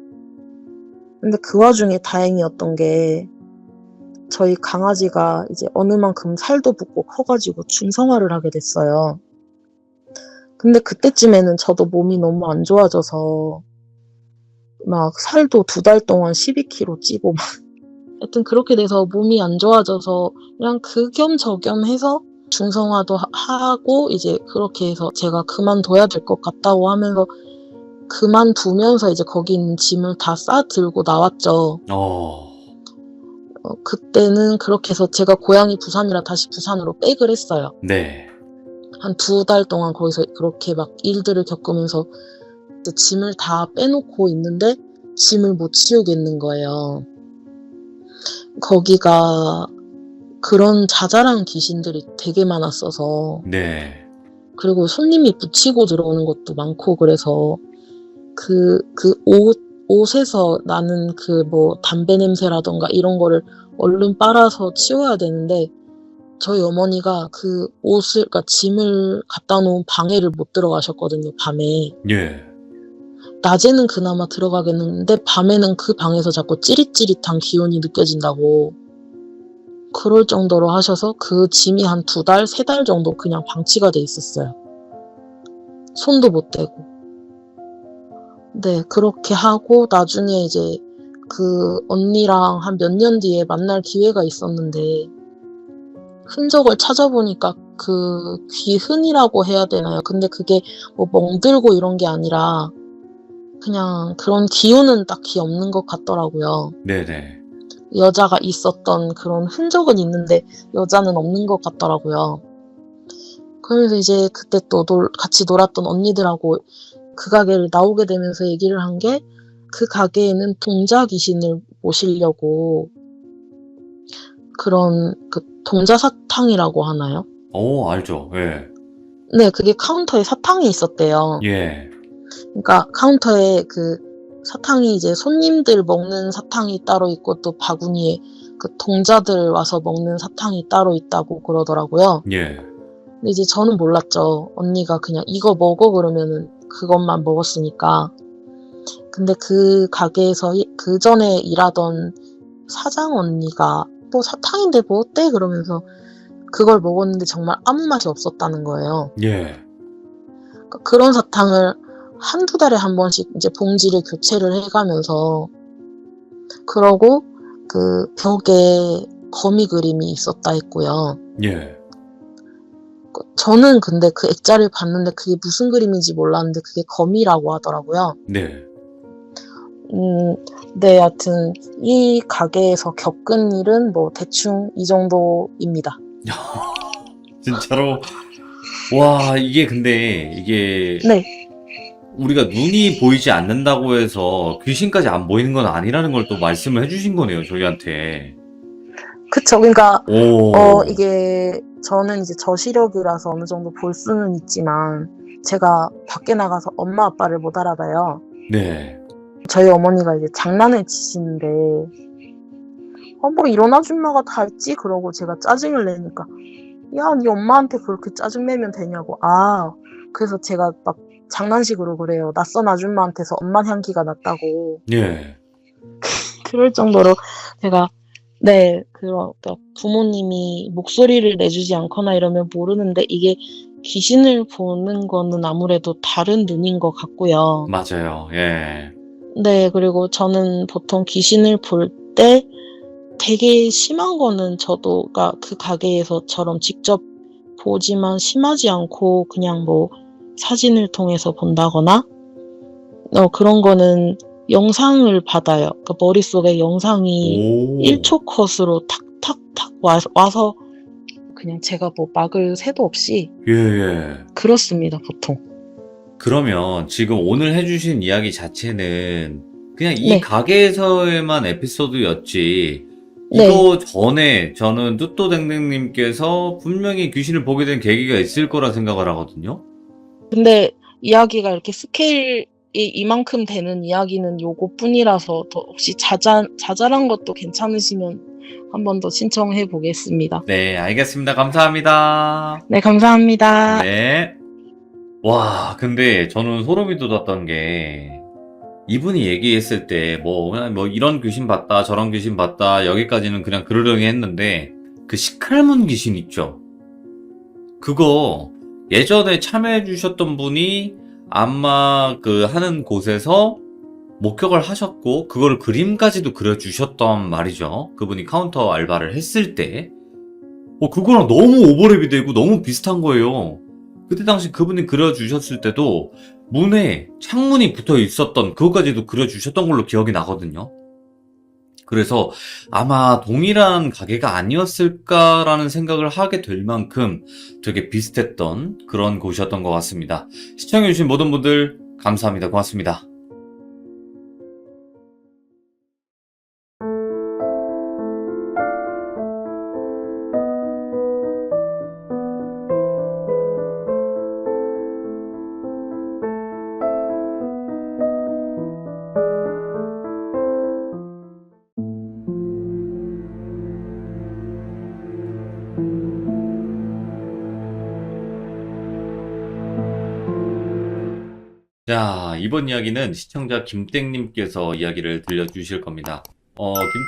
근데 그 와중에 다행이었던 게 저희 강아지가 이제 어느 만큼 살도 붙고 커가지고 중성화를 하게 됐어요. 근데 그때쯤에는 저도 몸이 너무 안 좋아져서 막 살도 2달 동안 12kg 찌고 막 하여튼 그렇게 돼서 몸이 안 좋아져서 그냥 그 겸 저 겸 해서 중성화도 하고 이제 그렇게 해서 제가 그만둬야 될 것 같다고 하면서 그만두면서 이제 거기 있는 짐을 다 싸 들고 나왔죠. 그때는 그렇게 해서 제가 고향이 부산이라 다시 부산으로 백을 했어요. 네. 한 2달 동안 거기서 그렇게 막 일들을 겪으면서 이제 짐을 다 빼놓고 있는데 짐을 못 치우겠는 거예요. 거기가 그런 자잘한 귀신들이 되게 많았어서, 네. 그리고 손님이 붙이고 들어오는 것도 많고 그래서 옷에서 나는 그 뭐 담배 냄새라던가 이런 거를 얼른 빨아서 치워야 되는데 저희 어머니가 그 그러니까 짐을 갖다 놓은 방에를 못 들어가셨거든요, 밤에. 예. 낮에는 그나마 들어가겠는데 밤에는 그 방에서 자꾸 찌릿찌릿한 기운이 느껴진다고 그럴 정도로 하셔서 그 짐이 한 2달, 3달 정도 그냥 방치가 돼 있었어요. 손도 못 대고. 네, 그렇게 하고 나중에 이제 그 언니랑 한 몇 년 뒤에 만날 기회가 있었는데 흔적을 찾아보니까 그 귀흔이라고 해야 되나요? 근데 그게 뭐 멍들고 이런 게 아니라 그냥 그런 기운은 딱히 없는 것 같더라고요. 네네. 여자가 있었던 그런 흔적은 있는데 여자는 없는 것 같더라고요. 그러면서 이제 그때 또 같이 놀았던 언니들하고 그 가게를 나오게 되면서 얘기를 한 게 그 가게에는 동자 귀신을 모시려고 그런 그 동자 사탕이라고 하나요? 알죠. 예. 네, 그게 카운터에 사탕이 있었대요. 예. 그러니까 카운터에 그 사탕이 이제 손님들 먹는 사탕이 따로 있고 또 바구니에 그 동자들 와서 먹는 사탕이 따로 있다고 그러더라고요. 예. 근데 이제 저는 몰랐죠. 언니가 그냥 이거 먹어 그러면은 그것만 먹었으니까. 근데 그 가게에서 그 전에 일하던 사장 언니가 뭐 사탕인데 뭐 어때? 그러면서 그걸 먹었는데 정말 아무 맛이 없었다는 거예요. 예. 그러니까 그런 사탕을 한두 달에 한 번씩 이제 봉지를 교체를 해가면서 그러고 그 벽에 거미 그림이 있었다 했고요. 예. 저는 근데 그 액자를 봤는데 그게 무슨 그림인지 몰랐는데 그게 거미라고 하더라고요. 네. 네, 여하튼 이 가게에서 겪은 일은 뭐 대충 이 정도입니다. 진짜로 와, 이게 근데 이게 네. 우리가 눈이 보이지 않는다고 해서 귀신까지 안 보이는 건 아니라는 걸 또 말씀을 해주신 거네요, 저희한테. 그쵸. 그러니까 오, 이게 저는 이제 저시력이라서 어느 정도 볼 수는 있지만 제가 밖에 나가서 엄마 아빠를 못 알아봐요. 네. 저희 어머니가 이제 장난을 치시는데 뭐 이런 아줌마가 다 있지? 그러고 제가 짜증을 내니까 야, 네 엄마한테 그렇게 짜증내면 되냐고. 그래서 제가 막 장난식으로 그래요. 낯선 아줌마한테서 엄마 향기가 났다고. 예. 그럴 정도로 제가 네, 그러니까 부모님이 목소리를 내주지 않거나 이러면 모르는데 이게 귀신을 보는 거는 아무래도 다른 눈인 것 같고요. 맞아요. 예. 네, 그리고 저는 보통 귀신을 볼 때 되게 심한 거는 저도 그러니까 그 가게에서처럼 직접 보지만 심하지 않고 그냥 뭐 사진을 통해서 본다거나 그런 거는 영상을 받아요. 그러니까 머릿속에 영상이 오, 1초 컷으로 탁탁탁 와서 그냥 제가 뭐 막을 새도 없이 예, 예. 그렇습니다, 보통. 그러면 지금 오늘 해주신 이야기 자체는 그냥 이 네, 가게에서의만 에피소드였지, 네. 이거 전에 저는 뚜또댕댕님께서 분명히 귀신을 보게 된 계기가 있을 거라 생각을 하거든요. 근데 이야기가 이렇게 스케일이 이만큼 되는 이야기는 요거뿐이라서 더 혹시 자잘한 것도 괜찮으시면 한 번 더 신청해 보겠습니다. 네, 알겠습니다. 감사합니다. 네, 감사합니다. 네. 와, 근데 저는 소름이 돋았던 게, 이분이 얘기했을 때, 뭐, 그냥 뭐, 이런 귀신 봤다, 저런 귀신 봤다, 여기까지는 그냥 그러려니 했는데, 그 시칼문 귀신 있죠? 그거, 예전에 참여해주셨던 분이 안마 그 하는 곳에서 목격을 하셨고, 그걸 그림까지도 그려주셨던 말이죠. 그분이 카운터 알바를 했을 때. 그거랑 너무 오버랩이 되고 너무 비슷한 거예요. 그때 당시 그분이 그려주셨을 때도 문에 창문이 붙어 있었던 그것까지도 그려주셨던 걸로 기억이 나거든요. 그래서 아마 동일한 가게가 아니었을까라는 생각을 하게 될 만큼 되게 비슷했던 그런 곳이었던 것 같습니다. 시청해주신 모든 분들 감사합니다. 고맙습니다. 자, 이번 이야기는 시청자 김땡님께서 이야기를 들려주실 겁니다.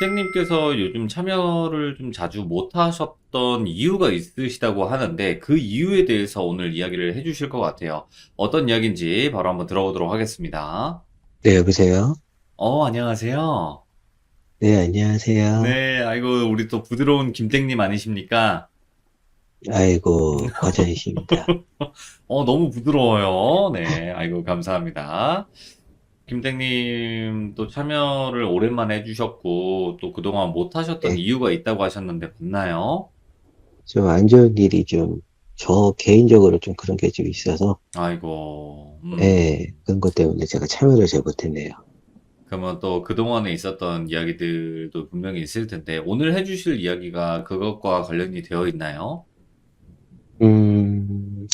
김땡님께서 요즘 참여를 좀 자주 못 하셨던 이유가 있으시다고 하는데 그 이유에 대해서 오늘 이야기를 해주실 것 같아요. 어떤 이야기인지 바로 한번 들어보도록 하겠습니다. 네, 여보세요? 안녕하세요. 네, 안녕하세요. 네, 아이고, 우리 또 부드러운 김땡님 아니십니까? 아이고, 과찬이십니다. 너무 부드러워요. 네, 아이고, 감사합니다. 김땡님 또 참여를 오랜만에 해주셨고, 또 그동안 못 하셨던 네, 이유가 있다고 하셨는데, 맞나요? 좀 안 좋은 일이 좀, 저 개인적으로 좀 그런 게 좀 있어서, 아이고, 예, 그런 것 때문에 제가 참여를 잘 못했네요. 그러면 또 그동안에 있었던 이야기들도 분명히 있을 텐데, 오늘 해주실 이야기가 그것과 관련이 되어 있나요? 음,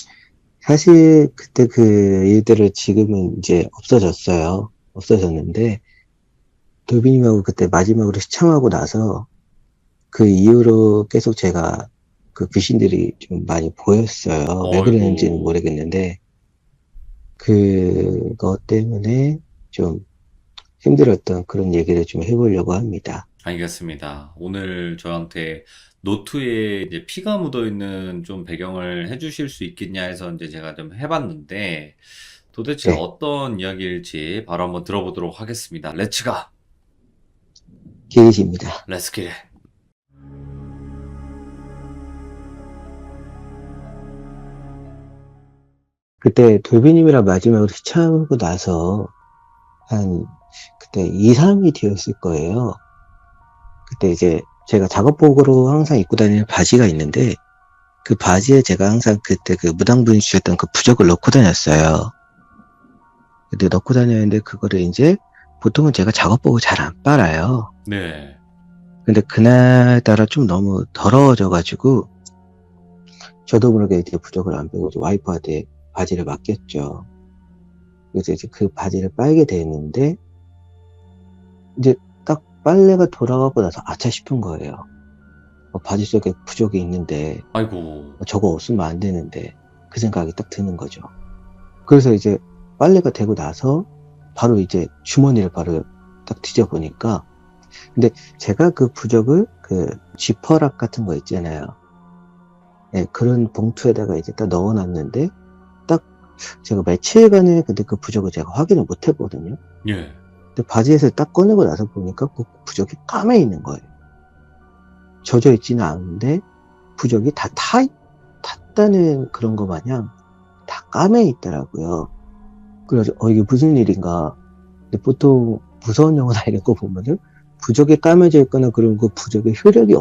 사실 그때 그 일들을 지금은 이제 없어졌어요. 없어졌는데, 돌비님하고 그때 마지막으로 시청하고 나서, 그 이후로 계속 제가 그 귀신들이 좀 많이 보였어요. 왜 그랬는지는 어이고, 모르겠는데, 그것 때문에 좀 힘들었던 그런 얘기를 좀 해보려고 합니다. 알겠습니다. 오늘 저한테 노트에 이제 피가 묻어 있는 좀 배경을 해주실 수 있겠냐 해서 이제 제가 좀 해봤는데, 도대체 네, 어떤 이야기일지 바로 한번 들어보도록 하겠습니다. 렛츠가! 기리십니다. 렛츠기! 그때 돌비님이랑 마지막으로 시청하고 나서 한 그때 2, 3이 되었을 거예요. 그때 이제 제가 작업복으로 항상 입고 다니는 바지가 있는데 그 바지에 제가 항상 그때 그 무당분이 주셨던 그 부적을 넣고 다녔어요. 근데 넣고 다녔는데 그거를 이제 보통은 제가 작업복을 잘 안 빨아요. 네. 근데 그날따라 좀 너무 더러워져가지고 저도 모르게 이제 부적을 안 빼고 이제 와이프한테 바지를 맡겼죠. 그래서 이제 그 바지를 빨게 됐는데 이제 딱 빨래가 돌아가고 나서 아차 싶은 거예요. 바지 속에 부적이 있는데 아이고. 저거 없으면 안 되는데 그 생각이 딱 드는 거죠. 그래서 이제 빨래가 되고 나서 바로 이제 주머니를 바로 딱 뒤져보니까 근데 제가 그 부적을 그 지퍼락 같은 거 있잖아요. 예, 그런 봉투에다가 이제 딱 넣어놨는데 딱 제가 며칠간을 근데 그 부적을 제가 확인을 못 했거든요. 예. 근데 바지에서 딱 꺼내고 나서 보니까 그 부적이 까매 있는 거예요. 젖어 있지는 않은데 부적이 다 탔다는 그런 거 마냥 다 까매 있더라고요. 그래서 이게 무슨 일인가. 근데 보통 무서운 영화나 이런 거 보면은 부적이 까매져 있거나 그러면 그 부적의 효력이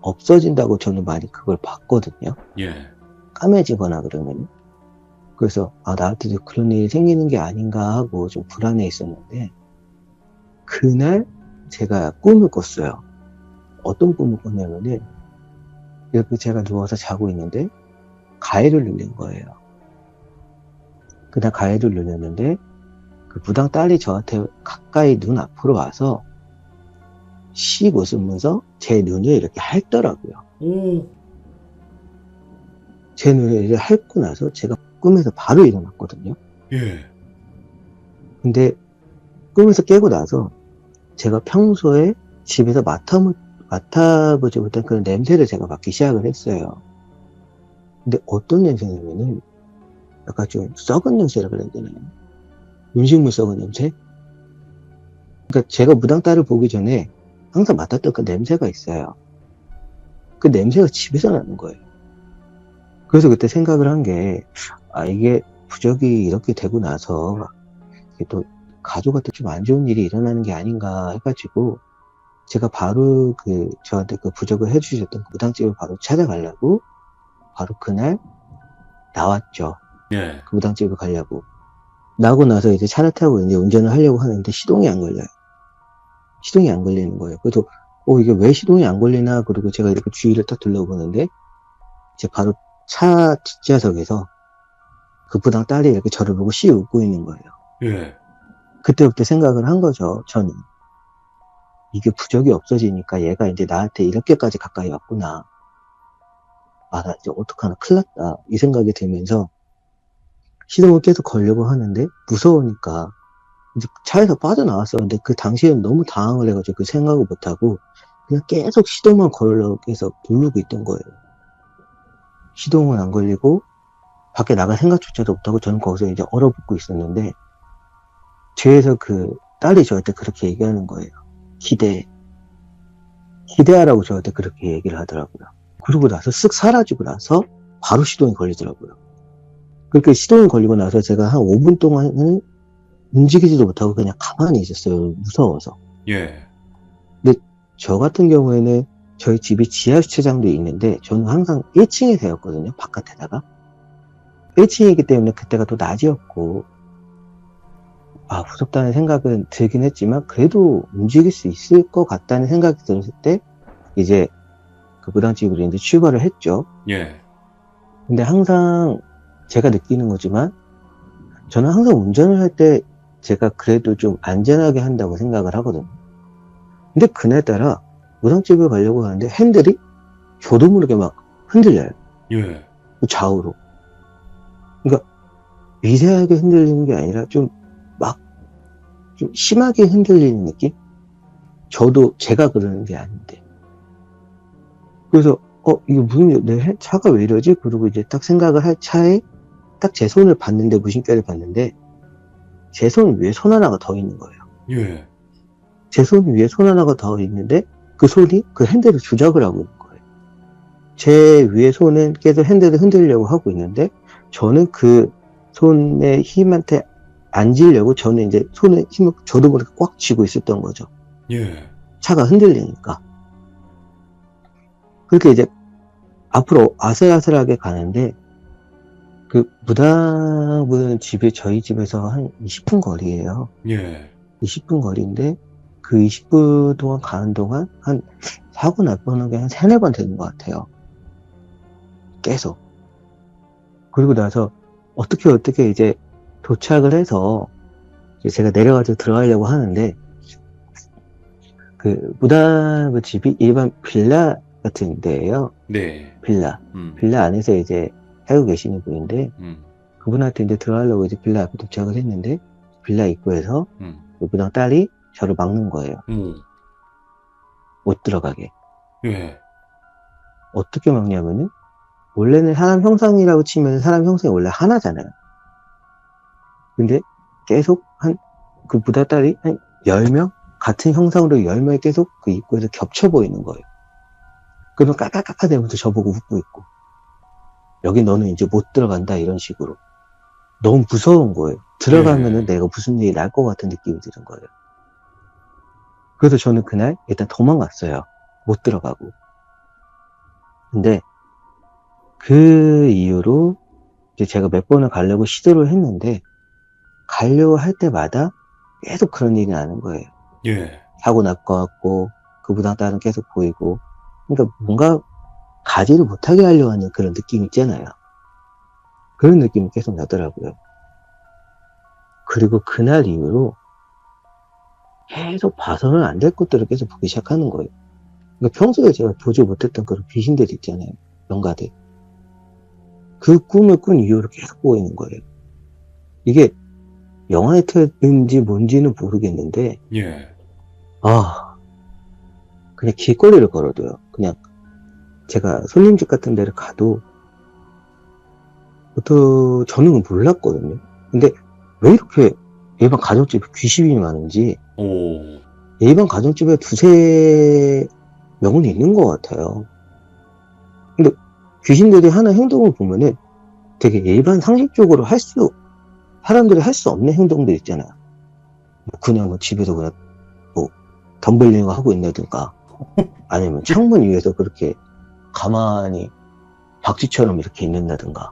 없어진다고 저는 많이 그걸 봤거든요. 예. 까매지거나 그러면. 그래서 나한테도 그런 일이 생기는 게 아닌가 하고 좀 불안해 있었는데 그날 제가 꿈을 꿨어요. 어떤 꿈을 꿨냐면은 이렇게 제가 누워서 자고 있는데 가해를 눌린 거예요. 그날 가해를 눌렸는데 그 무당 딸이 저한테 가까이 눈 앞으로 와서 씩 웃으면서 제 눈을 이렇게 핥더라고요. 오. 제 눈을 이렇게 핥고 나서 제가 꿈에서 바로 일어났거든요. 예. 근데 꿈에서 깨고 나서 제가 평소에 집에서 맡아보지 못한 그런 냄새를 제가 맡기 시작을 했어요. 근데 어떤 냄새냐면은 약간 좀 썩은 냄새라 그래야 되나요? 음식물 썩은 냄새? 그러니까 제가 무당딸을 보기 전에 항상 맡았던 그 냄새가 있어요. 그 냄새가 집에서 나는 거예요. 그래서 그때 생각을 한 게, 이게 부적이 이렇게 되고 나서 이게 또 가족한테 좀 안 좋은 일이 일어나는 게 아닌가 해가지고 제가 바로 저한테 그 부적을 해주셨던 그 무당집을 바로 찾아가려고 바로 그날 나왔죠. 예. 그 무당집을 가려고. 나고 나서 이제 차를 타고 이제 운전을 하려고 하는데 시동이 안 걸려요. 시동이 안 걸리는 거예요. 그래서 이게 왜 시동이 안 걸리나 그리고 제가 이렇게 주위를 딱 둘러보는데 이제 바로 차 뒷좌석에서 그 무당 딸이 이렇게 저를 보고 씩 웃고 있는 거예요. 예. 그때부터 생각을 한 거죠. 저는 이게 부적이 없어지니까 얘가 이제 나한테 이렇게까지 가까이 왔구나. 나 이제 어떡하나 큰일 났다. 이 생각이 들면서 시동을 계속 걸려고 하는데 무서우니까 이제 차에서 빠져나왔었는데 그 당시에는 너무 당황을 해가지고 그 생각을 못하고 그냥 계속 시동만 걸러 계속 누르고 있던 거예요. 시동은 안 걸리고 밖에 나갈 생각조차도 못하고 저는 거기서 이제 얼어붙고 있었는데 뒤에서 그 딸이 저한테 그렇게 얘기하는 거예요. 기대하라고 저한테 그렇게 얘기를 하더라고요. 그러고 나서 쓱 사라지고 나서 바로 시동이 걸리더라고요. 그렇게 시동이 걸리고 나서 제가 한 5분 동안은 움직이지도 못하고 그냥 가만히 있었어요. 무서워서. 예. 근데 저 같은 경우에는 저희 집이 지하 주차장도 있는데 저는 항상 1층에 세웠거든요. 바깥에다가. 1층이기 때문에 그때가 또 낮이었고 무섭다는 생각은 들긴 했지만 그래도 움직일 수 있을 것 같다는 생각이 들었을 때 이제 그 무당집으로 이제 출발을 했죠. 예. 근데 항상 제가 느끼는 거지만 저는 항상 운전을 할 때 제가 그래도 좀 안전하게 한다고 생각을 하거든요. 근데 그날따라 무당집을 가려고 하는데 핸들이 저도 모르게 막 흔들려요. 예. 좌우로. 그러니까 미세하게 흔들리는 게 아니라 좀 심하게 흔들리는 느낌? 저도 제가 그러는 게 아닌데. 그래서 이거 무슨 내 차가 왜 이러지? 그러고 이제 딱 생각을 할 차에 딱 제 손을 봤는데 무심결에 봤는데 제 손 위에 손 하나가 더 있는 거예요. 예. 제 손 위에 손 하나가 더 있는데 그 손이 그 핸들을 조작을 하고 있는 거예요. 제 위에 손은 계속 핸들을 흔들려고 하고 있는데 저는 그 손의 힘한테 안 지려고 저는 이제 손에 힘을 저도 모르게 꽉 쥐고 있었던 거죠. 예. 차가 흔들리니까. 그렇게 이제 앞으로 아슬아슬하게 가는데, 그 무당분 집이 저희 집에서 한 20분 거리예요. 예. 20분 거리인데, 그 20분 동안 가는 동안 한 사고 날 뻔한 게 한 3-4번 되는 것 같아요. 계속. 그리고 나서 어떻게 이제 도착을 해서 이제 제가 내려가지고 들어가려고 하는데, 그 무당분 집이 일반 빌라 같은 데예요. 네. 빌라. 음. 빌라 안에서 이제 살고 계시는 분인데, 음. 그분한테 이제 들어가려고 이제 빌라 앞에 도착을 했는데, 빌라 입구에서 음. 그 무당 딸이 저를 막는 거예요. 오. 못 들어가게. 예. 어떻게 막냐면은, 원래는 사람 형상이라고 치면 사람 형상이 원래 하나잖아요. 근데 계속 그 무당 딸이 한 10명? 같은 형상으로 10명이 계속 그 입구에서 겹쳐 보이는 거예요. 그러면 까까까까 대면서 저보고 웃고 있고, 여기 너는 이제 못 들어간다, 이런 식으로. 너무 무서운 거예요. 들어가면은 내가 무슨 일이 날 것 같은 느낌이 드는 거예요. 그래서 저는 그날 일단 도망갔어요. 못 들어가고. 근데 그 이후로 이제 제가 몇 번을 가려고 시도를 했는데, 가려고 할 때마다 계속 그런 일이 나는 거예요. 예. 사고 날 것 같고, 그 무당 딸은 계속 보이고. 그러니까 뭔가 가지를 못하게 하려고 하는 그런 느낌 있잖아요. 그런 느낌이 계속 나더라고요. 그리고 그날 이후로 계속 봐서는 안 될 것들을 계속 보기 시작하는 거예요. 그러니까 평소에 제가 보지 못했던 그런 귀신들 있잖아요. 영가들. 그 꿈을 꾼 이후로 계속 보이는 거예요. 이게 영화에 틀린지 뭔지는 모르겠는데, 예. 그냥 길거리를 걸어도요. 그냥 제가 손님집 같은 데를 가도, 보통 저는 몰랐거든요. 근데 왜 이렇게 일반 가정집에 귀신이 많은지, 오. 일반 가정집에 2-3명은 있는 것 같아요. 근데 귀신들이 하는 행동을 보면은 되게 일반 상식적으로 사람들이 할 수 없는 행동들 있잖아요. 그냥 뭐 집에서 그냥 뭐 덤블링을 하고 있다든가, 아니면 창문 위에서 그렇게 가만히 박쥐처럼 이렇게 있는다든가.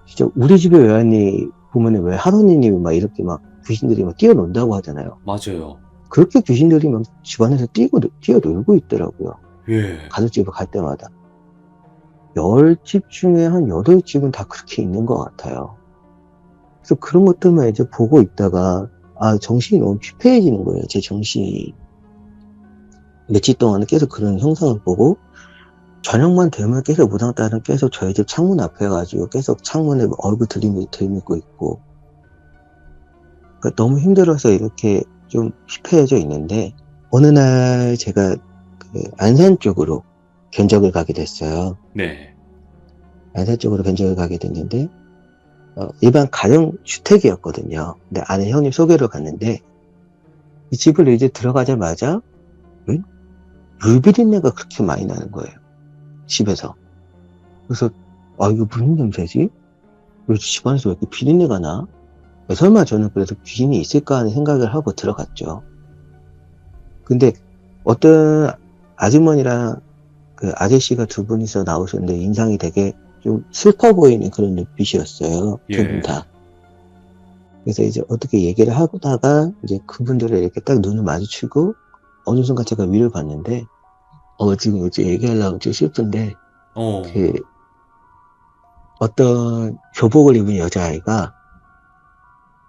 진짜 우리 집에 외환이 보면은 왜 하느님이 막 이렇게 막 귀신들이 막 뛰어논다고 하잖아요. 맞아요. 그렇게 귀신들이 막 집안에서 뛰어놀고 있더라고요. 예. 가족집에 갈 때마다. 10집 중에 한 8집은 다 그렇게 있는 것 같아요. 그래서 그런 것들만 이제 보고 있다가, 정신이 너무 피폐해지는 거예요, 제 정신이. 며칠 동안은 계속 그런 형상을 보고, 저녁만 되면 계속 무당 딸은 계속 저희 집 창문 앞에 가지고 계속 창문에 얼굴 들이밀고 있고, 그러니까 너무 힘들어서 이렇게 좀 피폐해져 있는데, 어느 날 제가 그 안산 쪽으로 견적을 가게 됐어요. 네. 안산 쪽으로 견적을 가게 됐는데, 일반 가정주택이었거든요. 근데 아는 형님 소개로 갔는데, 이 집을 이제 들어가자마자 물비린내가 그렇게 많이 나는 거예요, 집에서. 그래서 이거 무슨 냄새지? 왜 집안에서 왜 이렇게 비린내가 나? 설마 저는 그래서 귀신이 있을까 하는 생각을 하고 들어갔죠. 근데 어떤 아주머니랑 그 아저씨가 두 분이서 나오셨는데, 인상이 되게 좀 슬퍼 보이는 그런 눈빛이었어요. 두 분 다. 그래서 이제 어떻게 얘기를 하다가 이제 그분들을 이렇게 딱 눈을 마주치고, 어느 순간 제가 위를 봤는데, 지금 이제 얘기하려면 좀 슬픈데, 그 어떤 교복을 입은 여자아이가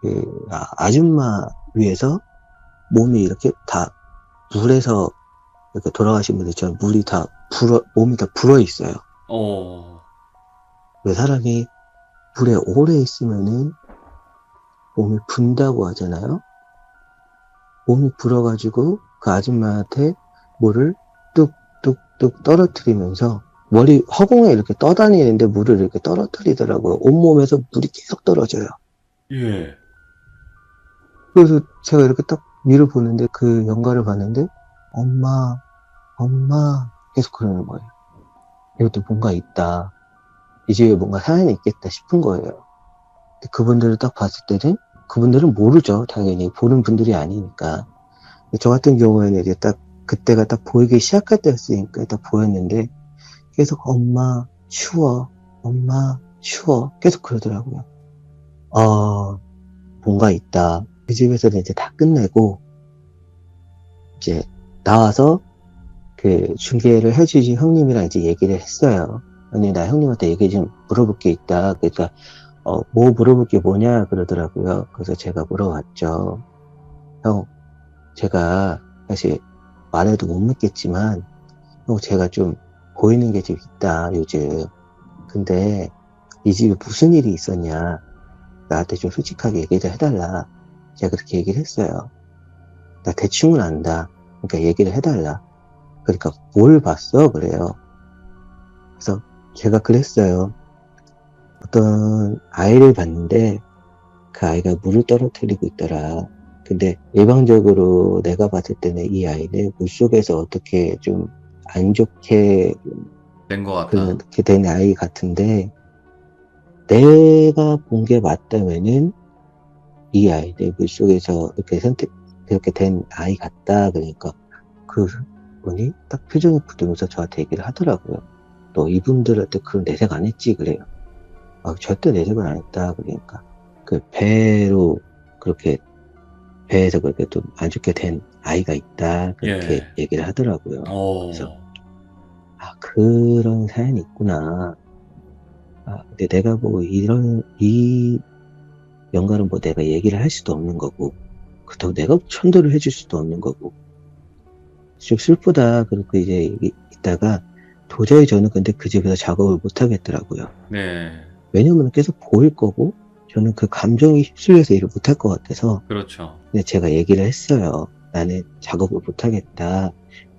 그 아줌마 위에서 몸이 이렇게 다 물에서 이렇게 돌아가신 분들처럼 몸이 다 불어 있어요. 왜 사람이 물에 오래 있으면은 몸이 분다고 하잖아요. 몸이 불어가지고 그 아줌마한테 물을 뚝뚝뚝 떨어뜨리면서 허공에 이렇게 떠다니는데 물을 이렇게 떨어뜨리더라고요. 온몸에서 물이 계속 떨어져요. 예. 그래서 제가 이렇게 딱 위를 보는데, 그 영가를 봤는데, 엄마 계속 그러는 거예요. 이것도 뭔가 있다. 이 집에 뭔가 사연이 있겠다 싶은 거예요. 근데 그분들을 딱 봤을 때는, 그분들은 모르죠. 당연히 보는 분들이 아니니까. 저 같은 경우에는 이제 그때가 딱 보이기 시작할 때였으니까 딱 보였는데, 계속 엄마 추워, 엄마 추워 계속 그러더라고요. 뭔가 있다. 그 집에서는 이제 다 끝내고 이제 나와서 그 중개를 해주신 형님이랑 이제 얘기를 했어요. 형님, 나 형님한테 얘기 좀 물어볼 게 있다. 그러니까 뭐 물어볼 게 뭐냐 그러더라고요. 그래서 제가 물어봤죠. 형, 제가 사실 말해도 못 믿겠지만 형, 제가 좀 보이는 게 좀 있다 요즘. 근데 이 집에 무슨 일이 있었냐, 나한테 좀 솔직하게 얘기를 해달라. 제가 그렇게 얘기를 했어요. 나 대충은 안다. 그러니까 얘기를 해달라. 그러니까 뭘 봤어? 그래요. 그래서 제가 그랬어요. 어떤 아이를 봤는데 그 아이가 물을 떨어뜨리고 있더라. 근데 일방적으로 내가 봤을 때는 이 아이는 물속에서 어떻게 좀 안 좋게 된 것 같다. 그렇게 된 아이 같은데, 내가 본 게 맞다면은 이 아이는 물속에서 그렇게 된 아이 같다. 그러니까 그분이 딱 표정이 굳으면서 저한테 얘기를 하더라고요. 너 이분들한테 그런 내색 안 했지? 그래요. 절대 내색은 안 했다. 그러니까 그 배에서 그렇게 좀 안 좋게 된 아이가 있다. 그렇게 예. 얘기를 하더라고요. 그래서 그런 사연이 있구나. 근데 내가 뭐 이 연가는 뭐 내가 얘기를 할 수도 없는 거고, 그렇다고 내가 천도를 해줄 수도 없는 거고, 좀 슬프다. 그렇게 이제 있다가 도저히 저는 근데 그 집에서 작업을 못 하겠더라고요. 네. 왜냐면 계속 보일 거고, 저는 그 감정이 휩쓸려서 일을 못 할 것 같아서. 그렇죠. 근데 제가 얘기를 했어요. 나는 작업을 못 하겠다.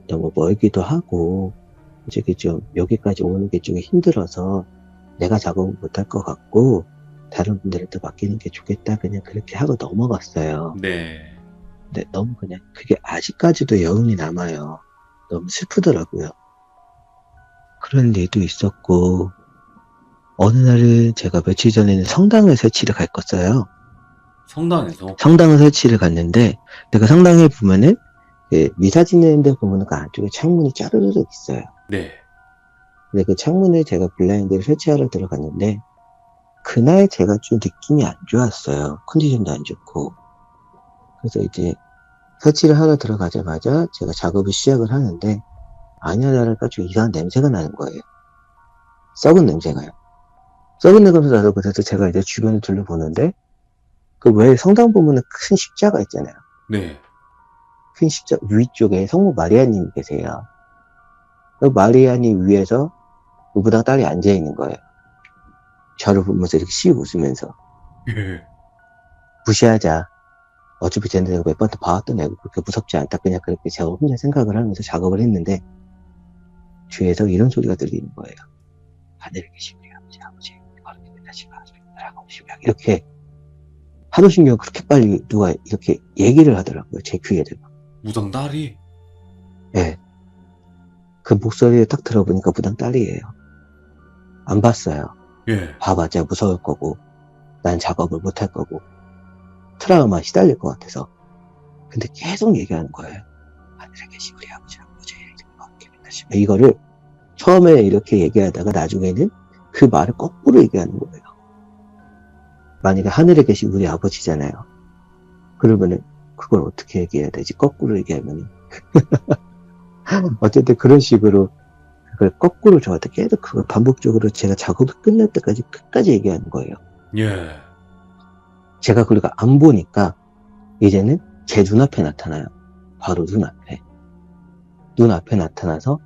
너무 멀기도 하고, 솔직히 좀 여기까지 오는 게 좀 힘들어서 내가 작업을 못 할 것 같고 다른 분들한테 맡기는 게 좋겠다. 그냥 그렇게 하고 넘어갔어요. 네. 근데 너무 그냥 그게 아직까지도 여운이 남아요. 너무 슬프더라고요. 그런 일도 있었고, 어느 날은 제가 며칠 전에는 성당을 설치를 갔었어요. 성당에서. 성당을 설치를 갔는데, 그 성당에 보면은 미사 지내는 데 보면은 그 안쪽에 창문이 짜르르 있어요. 네. 근데 그 창문을 제가 블라인드를 설치하러 들어갔는데, 그날 제가 좀 느낌이 안 좋았어요. 컨디션도 안 좋고. 그래서 이제 설치를 하러 들어가자마자 제가 작업을 시작을 하는데, 아니야 다를까 좀 이상한 냄새가 나는 거예요. 썩은 냄새가요. 썩은 냄새가 나서 그래서 제가 이제 주변을 둘러보는데, 그 왜 성당 보면은 큰 십자가 있잖아요. 네. 큰 십자가 위쪽에 성모 마리아님이 계세요. 그 마리아님 위에서 무당 딸이 앉아 있는 거예요. 저를 보면서 이렇게 씩 웃으면서. 예. 무시하자. 어차피 쟤네 내가 몇 번 더 봐왔던 애고 그렇게 무섭지 않다. 그냥 그렇게 제가 혼자 생각을 하면서 작업을 했는데, 뒤에서 이런 소리가 들리는 거예요. 하늘에 계신 우리 아버지, 거룩히 다시 나라가 오시며, 이렇게 하도 신경 그렇게 빨리 누가 이렇게 얘기를 하더라고요. 제 귀에다가. 무당 딸이? 예. 그 목소리를 딱 들어보니까 무당 딸이에요. 안 봤어요. 예. 봐봤자 무서울 거고, 난 작업을 못 할 거고, 트라우마 시달릴 것 같아서. 근데 계속 얘기하는 거예요. 하늘에 계신 우리 아버지, 이거를 처음에 이렇게 얘기하다가 나중에는 그 말을 거꾸로 얘기하는 거예요. 만약에 하늘에 계신 우리 아버지잖아요. 그러면은 그걸 어떻게 얘기해야 되지? 거꾸로 얘기하면은. 어쨌든 그런 식으로 그걸 거꾸로 저한테 계속 그걸 반복적으로 제가 작업을 끝날 때까지 끝까지 얘기하는 거예요. 예. 제가 그러니까 안 보니까 이제는 제 눈앞에 나타나요. 바로 눈앞에. 눈앞에 나타나서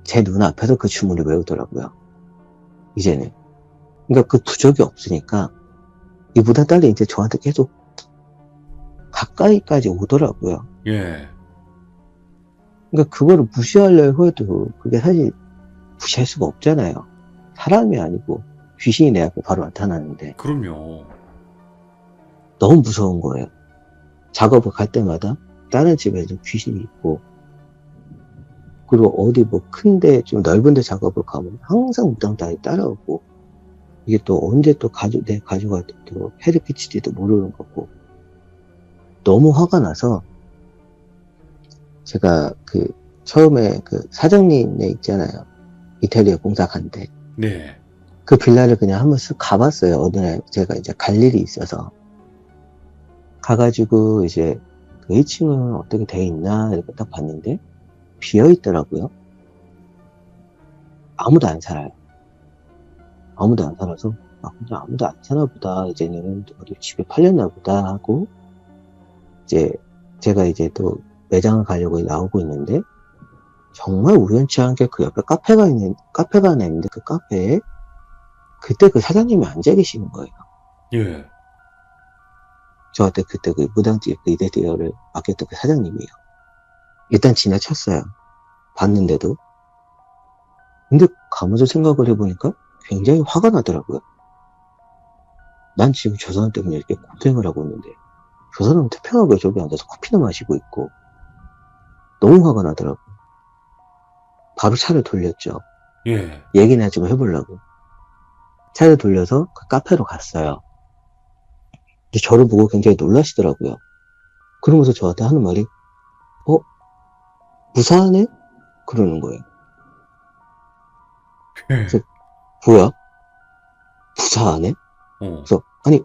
제 눈앞에서 그 주문을 외우더라고요. 이제는. 그러니까 그 부적이 없으니까 이 무당 딸이 이제 저한테 계속 가까이까지 오더라고요. 예. 그러니까 그거를 무시하려고 해도 그게 사실 무시할 수가 없잖아요. 사람이 아니고 귀신이 내 앞에 바로 나타나는데. 그럼요. 너무 무서운 거예요. 작업을 갈 때마다 다른 집에도 귀신이 있고, 그리고 어디 뭐 큰데 좀 넓은데 작업을 가면 항상 무당 딸이 따라오고, 이게 또 언제 또 내 가족가 또 해를 끼칠지도 모르는 거고. 너무 화가 나서 제가 처음에 그 사장님네 있잖아요. 인테리어 공사한데 네. 그 빌라를 그냥 한번 쓱 가봤어요. 어느 날 제가 이제 갈 일이 있어서 가가지고 이제 그 1층은 어떻게 돼 있나 이렇게 딱 봤는데 비어 있더라고요. 아무도 안 살아요. 아무도 안 살아서 그냥 아무도 안 사나 보다. 이제는 어디 집에 팔렸나 보다 하고 이제 제가 이제 또 매장을 가려고 나오고 있는데 정말 우연치 않게 그 옆에 카페가 하나 있는데 그 카페에 그때 그 사장님이 앉아 계시는 거예요. 예. 저한테 그때 그 무당집 그 인테리어를 맡겼던 그 사장님이에요. 일단 지나쳤어요. 봤는데도. 근데 가면서 생각을 해보니까 굉장히 화가 나더라고요. 난 지금 저 사람 때문에 이렇게 고생을 하고 있는데 저 사람은 태평하게 저기 앉아서 커피나 마시고 있고 너무 화가 나더라고요. 바로 차를 돌렸죠. 예. 얘기나 좀 해보려고. 차를 돌려서 그 카페로 갔어요. 근데 저를 보고 굉장히 놀라시더라고요. 그러면서 저한테 하는 말이 무사하네? 그러는 거예요. 예. 뭐야? 무사하네? 어. 그래서 아니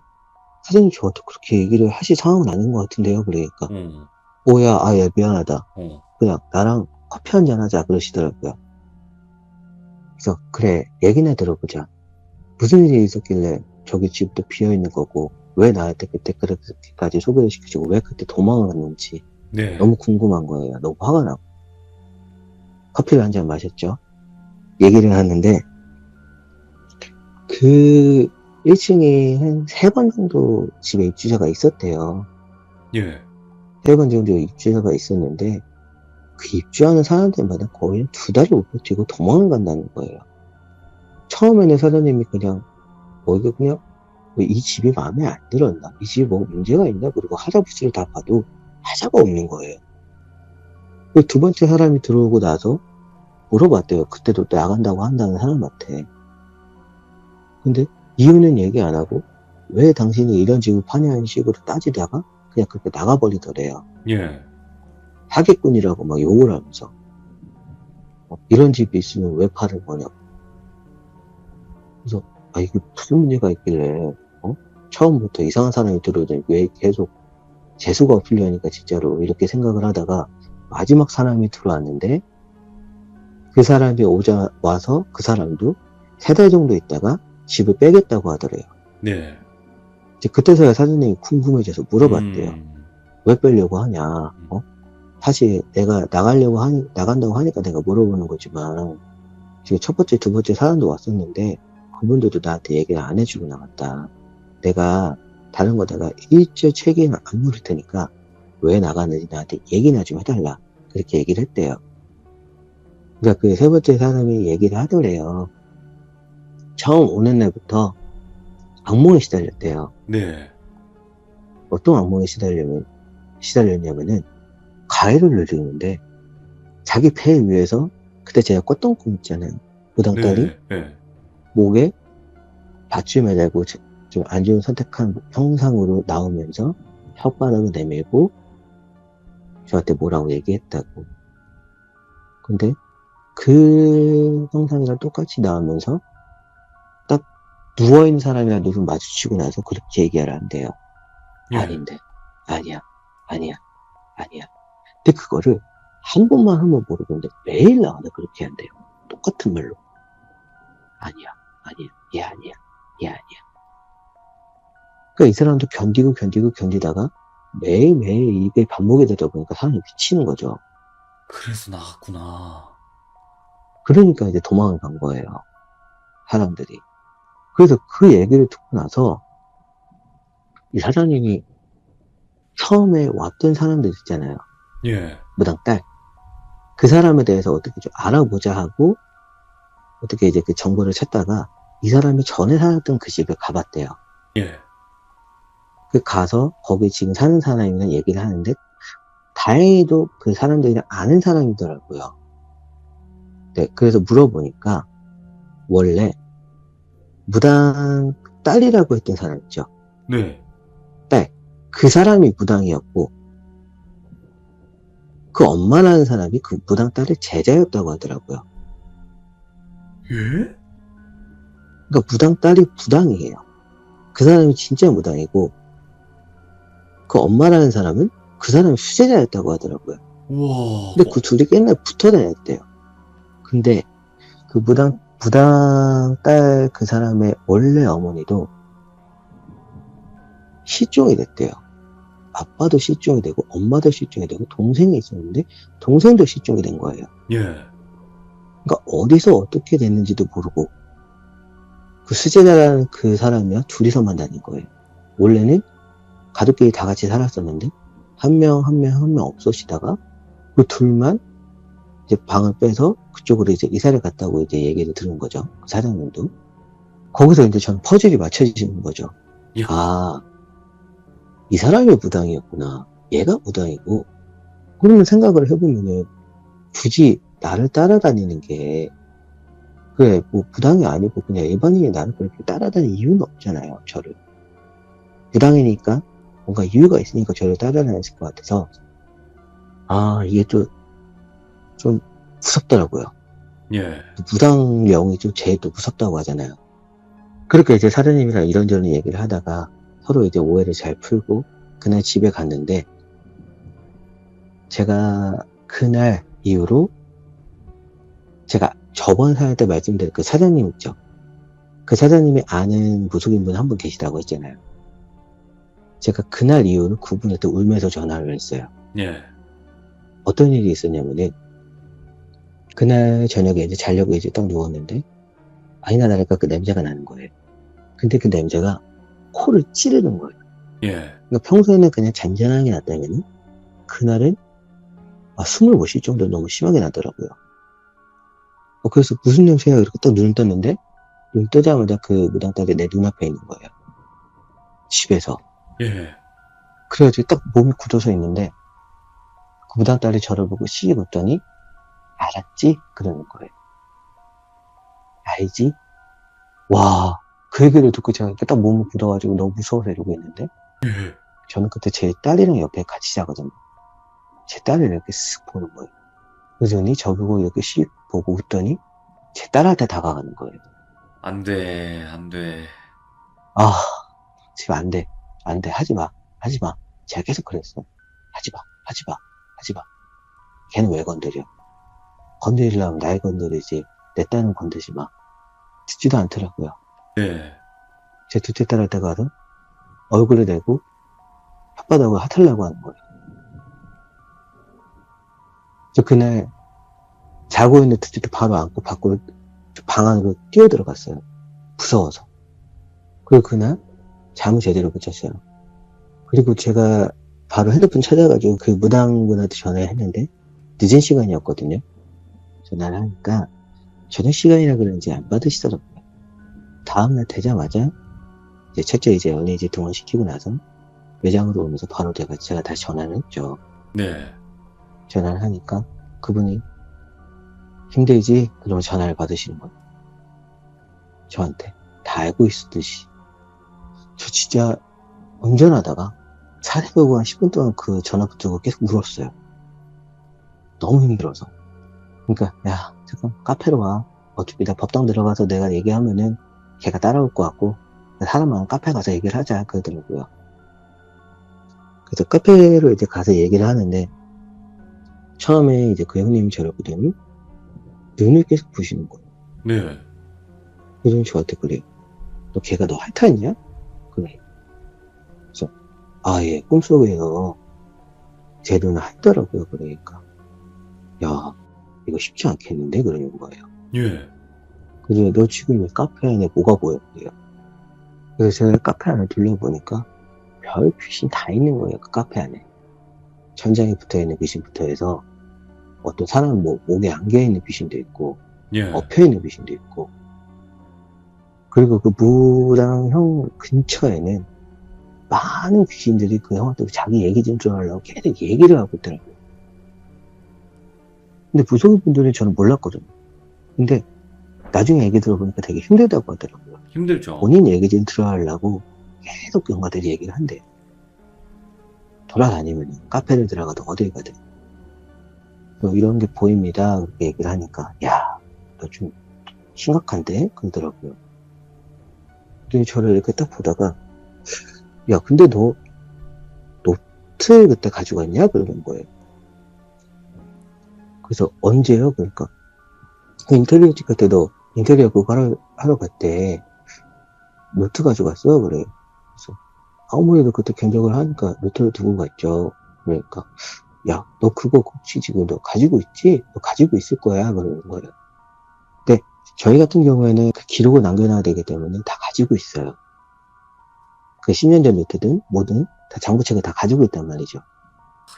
사장님 저한테 그렇게 얘기를 하실 상황은 아닌 것 같은데요. 그러니까 어. 오야 아야 미안하다. 어. 그냥 나랑 커피 한잔 하자 그러시더라고요. 그래서 그래 얘기나 들어보자. 무슨 일이 있었길래 저기 집도 비어있는 거고 왜 나한테 그때 그렇게까지 소개를 시키시고 왜 그때 도망을 갔는지 네. 너무 궁금한 거예요. 너무 화가 나고 커피를 한 잔 마셨죠. 얘기를 하는데 그 1층에 한 3번 정도 집에 입주자가 있었대요. 예. 3번 정도 입주자가 있었는데 그 입주하는 사람들마다 거의 2달을 못 버티고 도망을 간다는 거예요. 처음에는 사장님이 그냥 이게 그냥 이 집이 마음에 안 들었나? 이 집이 뭐 문제가 있나? 그리고 하자부스를 다 봐도 하자가 없는 거예요. 그 두 번째 사람이 들어오고 나서 물어봤대요. 그때도 나간다고 한다는 사람한테. 근데 이유는 얘기 안 하고 왜 당신이 이런 집을 파냐는 식으로 따지다가 그냥 그렇게 나가버리더래요. 예. 사기꾼이라고 막 욕을 하면서 이런 집이 있으면 왜 파는 거냐고. 그래서 이게 무슨 문제가 있길래 처음부터 이상한 사람이 들어오더니 왜 계속 재수가 없으려니까 진짜로 이렇게 생각을 하다가 마지막 사람이 들어왔는데 그 사람이 와서 그 사람도 3달 정도 있다가 집을 빼겠다고 하더래요. 네. 이제 그때서야 사장님이 궁금해져서 물어봤대요. 왜 빼려고 하냐? 사실 내가 나간다고 하니까 내가 물어보는 거지만 지금 첫 번째, 두 번째 사람도 왔었는데 그분들도 나한테 얘기를 안 해주고 나갔다. 내가 다른 거 내가 일절 책임을 안 물을 테니까 왜 나가는지 나한테 얘기나 좀 해달라. 그렇게 얘기를 했대요. 그러니까 그 3번째 사람이 얘기를 하더래요. 처음 오는 날부터 악몽에 시달렸대요. 네. 어떤 악몽에 시달렸냐면은 가해를 누리는데 자기 배 위에서 그때 제가 꿨던 꿈 있잖아요. 무당딸이 네. 네. 목에 밧줄 매달고 좀 안 좋은 선택한 형상으로 나오면서 혓바닥을 내밀고 저한테 뭐라고 얘기했다고. 근데 그 형상이랑 똑같이 나오면서 딱 누워있는 사람이랑 눈을 마주치고 나서 그렇게 얘기를 한대요. 예. 아닌데 아니야 근데 그거를 한 번만 하면 모르겠는데 매일 나와도 그렇게 한대요. 똑같은 말로 아니야 얘 아니야 그러니까 이 사람도 견디다가 매일매일 이게 반복이 되다 보니까 사람이 미치는 거죠. 그래서 나갔구나. 그러니까 이제 도망을 간 거예요. 사람들이. 그래서 그 얘기를 듣고 나서 이 사장님이 처음에 왔던 사람들 있잖아요. 예. 무당딸. 그 사람에 대해서 어떻게 좀 알아보자 하고 어떻게 이제 그 정보를 찾다가 이 사람이 전에 살았던 그 집에 가봤대요. 예. 그 가서 거기 지금 사는 사람이랑 얘기를 하는데 다행히도 그 사람들이랑 아는 사람이더라고요. 네, 그래서 물어보니까 원래 무당 딸이라고 했던 사람 있죠. 네. 딸. 그 사람이 무당이었고 그 엄마라는 사람이 그 무당 딸의 제자였다고 하더라고요. 예? 그러니까 무당 딸이 무당이에요. 그 사람이 진짜 무당이고, 그 엄마라는 사람은 그 사람이 수제자였다고 하더라고요. 우와. 근데 그 둘이 옛날에 붙어 다녔대요. 근데 그 무당 딸 그 사람의 원래 어머니도 실종이 됐대요. 아빠도 실종이 되고, 엄마도 실종이 되고, 동생이 있었는데, 동생도 실종이 된 거예요. 예. 그러니까 어디서 어떻게 됐는지도 모르고, 그 수제자라는 그 사람이랑 둘이서만 다닌 거예요. 원래는 가족끼리 다 같이 살았었는데, 한 명 없으시다가, 그 둘만 이제 방을 빼서 그쪽으로 이제 이사를 갔다고 이제 얘기를 들은 거죠. 그 사장님도. 거기서 이제 저는 퍼즐이 맞춰지는 거죠. 야. 아, 이 사람이 무당이었구나. 얘가 무당이고. 그러면 생각을 해보면은, 굳이 나를 따라다니는 게, 그래, 뭐, 무당이 아니고 그냥 일반인이 나를 그렇게 따라다니는 이유는 없잖아요, 저를. 무당이니까, 뭔가 이유가 있으니까 저를 따라다녔을 것 같아서, 아, 이게 좀 무섭더라고요. 예. 무당 영이 좀 제일 또 무섭다고 하잖아요. 그렇게 이제 사장님이랑 이런저런 얘기를 하다가 서로 이제 오해를 잘 풀고 그날 집에 갔는데 제가 그날 이후로 제가 저번 사연 때 말씀드린 그 사장님 있죠. 그 사장님이 아는 무속인분 한 분 계시다고 했잖아요. 제가 그날 이후로 그분한테 울면서 전화를 했어요. 예. 어떤 일이 있었냐면은 그날 저녁에 이제 자려고 이제 딱 누웠는데 아니나 다를까 그 냄새가 나는 거예요. 근데 그 냄새가 코를 찌르는 거예요. 예. 그러니까 평소에는 그냥 잔잔하게 났다면은 그날은 숨을 못 쉴 정도로 너무 심하게 나더라고요. 그래서 무슨 냄새야 이렇게 딱 눈을 떴는데 눈 뜨자마자 그 무당딸이 내 눈앞에 있는 거예요. 집에서. 예. 그래가지고 딱 몸이 굳어서 있는데 그 무당딸이 저를 보고 씩 웃더니 알았지? 그러는 거예요. 알지? 와, 그 얘기를 듣고 제가 이렇게 딱 몸이 굳어가지고 너무 무서워서 이러고 있는데 예. 저는 그때 제 딸이랑 옆에 같이 자거든요. 제 딸을 이렇게 쓱 보는 거예요. 그러더니 저보고 이렇게 씩 보고 웃더니 제 딸한테 다가가는 거예요. 안 돼, 안 돼. 아, 지금 안 돼. 안 돼. 하지 마. 하지 마. 제가 계속 그랬어. 하지 마. 하지 마. 하지 마. 걔는 왜 건드려? 건드리려면 날 건드리지. 내 딸은 건드리지 마. 듣지도 않더라고요. 예. 제 둘째 딸한테 가서 얼굴을 대고 혓바닥을 핫하려고 하는 거예요. 저 그날 자고 있는 둘째 딸 바로 안고 밖으로 방 안으로 뛰어 들어갔어요. 무서워서. 그리고 그날 잠을 제대로 못 잤어요. 그리고 제가 바로 핸드폰 찾아가지고 그 무당분한테 전화를 했는데 늦은 시간이었거든요. 전화를 하니까 저녁 시간이라 그런지 안 받으시더라고요. 다음날 되자마자 이제 첫째 이제 어린이집 등원시키고 나서 매장으로 오면서 바로 제가 다시 전화를 했죠. 네. 전화를 하니까 그분이 힘들지? 그러면 전화를 받으시는 거예요. 저한테 다 알고 있었듯이. 저 진짜 운전하다가 차를 보고 한 10분 동안 그 전화 붙들고 계속 울었어요. 너무 힘들어서. 그러니까 야 잠깐 카페로 와. 어차피 나 법당 들어가서 내가 얘기하면은 걔가 따라올 것 같고 사람 많은 카페 가서 얘기를 하자 그러더라고요. 그래서 카페로 이제 가서 얘기를 하는데 처음에 이제 그 형님이 저를 보더니 눈을 계속 부시는 거예요. 네. 그러더니 저한테 그래요. 너 걔가 너 핥았냐? 그래. 그래서 예 꿈속에서 제 눈을 핥더라고요. 그러니까 야 이거 쉽지 않겠는데 그러는 거예요. 예. 그래서 너 지금 이 카페 안에 뭐가 보여? 그래요. 그래서 제가 카페 안을 둘러보니까 별 귀신 다 있는 거예요. 그 카페 안에. 천장에 붙어있는 귀신부터 해서 어떤 사람 목에 안겨있는 귀신도 있고 예. 엎혀있는 귀신도 있고 그리고 그 무당 형 근처에는 많은 귀신들이 그 형한테 자기 얘기 좀 하려고 계속 얘기를 하고 있더라고요. 근데 무속인 분들은 저는 몰랐거든요. 근데 나중에 얘기 들어보니까 되게 힘들다고 하더라고요. 힘들죠. 본인 얘기 좀 들어하려고 계속 영가들이 얘기를 한대요. 돌아다니면 카페를 들어가도 어딜 가든 이런 게 보입니다. 그렇게 얘기를 하니까 야, 너 좀 심각한데? 그러더라고요. 그랬더니 저를 이렇게 딱 보다가, 야, 근데 너 노트 그때 가지고 왔냐? 그러는 거예요. 그래서 언제요? 그러니까 그 인테리어 찍을 때도 인테리어 그거 하러 갈 때 노트 가져갔어? 그래. 그래서 아무래도 그때 견적을 하니까 노트를 두고 갔죠. 그러니까 야, 너 그거 혹시 지금 너 가지고 있지? 너 가지고 있을 거야. 그러는 거예요. 근데 저희 같은 경우에는 그 기록을 남겨놔야 되기 때문에 다 가지고 있어요. 그 10년 전 노트든 뭐든 다 장부책을 다 가지고 있단 말이죠.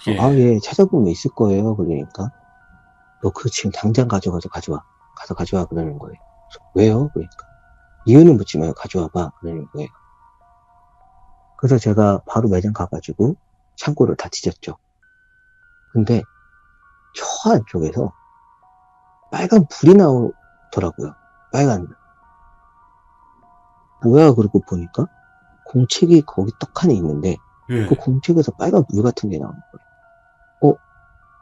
예. 아, 예, 찾아보면 있을 거예요. 그러니까 너 그거 지금 당장 가져가서 가져와. 가서 가져와. 그러는 거예요. 그래서 왜요? 그러니까 이유는 묻지 마요. 가져와봐. 그러는 거예요. 그래서 제가 바로 매장 가가지고 창고를 다 뒤졌죠. 근데 저 안쪽에서 빨간 불이 나오더라고요. 빨간 불. 뭐야? 그러고 보니까 공책이 거기 떡하니 있는데 예. 그 공책에서 빨간 불 같은 게 나오는 거예요.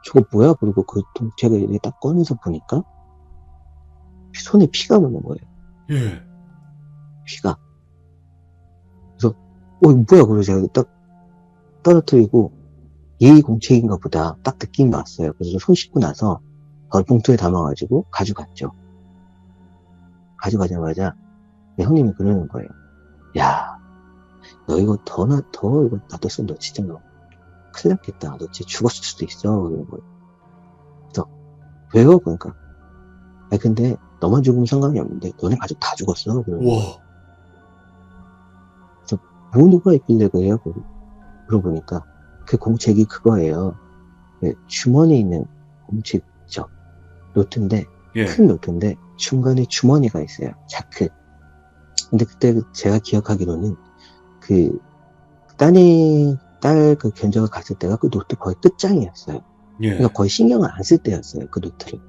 저거 뭐야? 그리고 그 공책을 이렇게 딱 꺼내서 보니까 손에 피가 묻는 거예요. 예. 피가. 그래서 이거 뭐야? 그래서 제가 딱 떨어뜨리고 이 공책인가 보다 딱 느낌이 왔어요. 그래서 손 씻고 나서 봉투에 담아가지고 가져갔죠. 가져가자마자 형님이 그러는 거예요. 야, 너 이거 더 이거 놔뒀으면 너 진짜 너 큰일 났겠다. 너 진짜 죽었을 수도 있어. 그러는 거예요. 그래서 왜요? 그러니까 아니 근데 너만 죽으면 상관이 없는데 너네 가족 다 죽었어. 그러는 거예요. 와. 그래서 뭐 누가 있길래 그래요? 물어보니까 그 공책이 그거예요. 주머니에 있는 공책이죠. 노트인데 예. 큰 노트인데 중간에 주머니가 있어요. 자크. 근데 그때 제가 기억하기로는 그 딸 그 견적을 갔을 때가 그 노트 거의 끝장이었어요. 예. 그러니까 거의 신경을 안 쓸 때였어요. 그 노트를.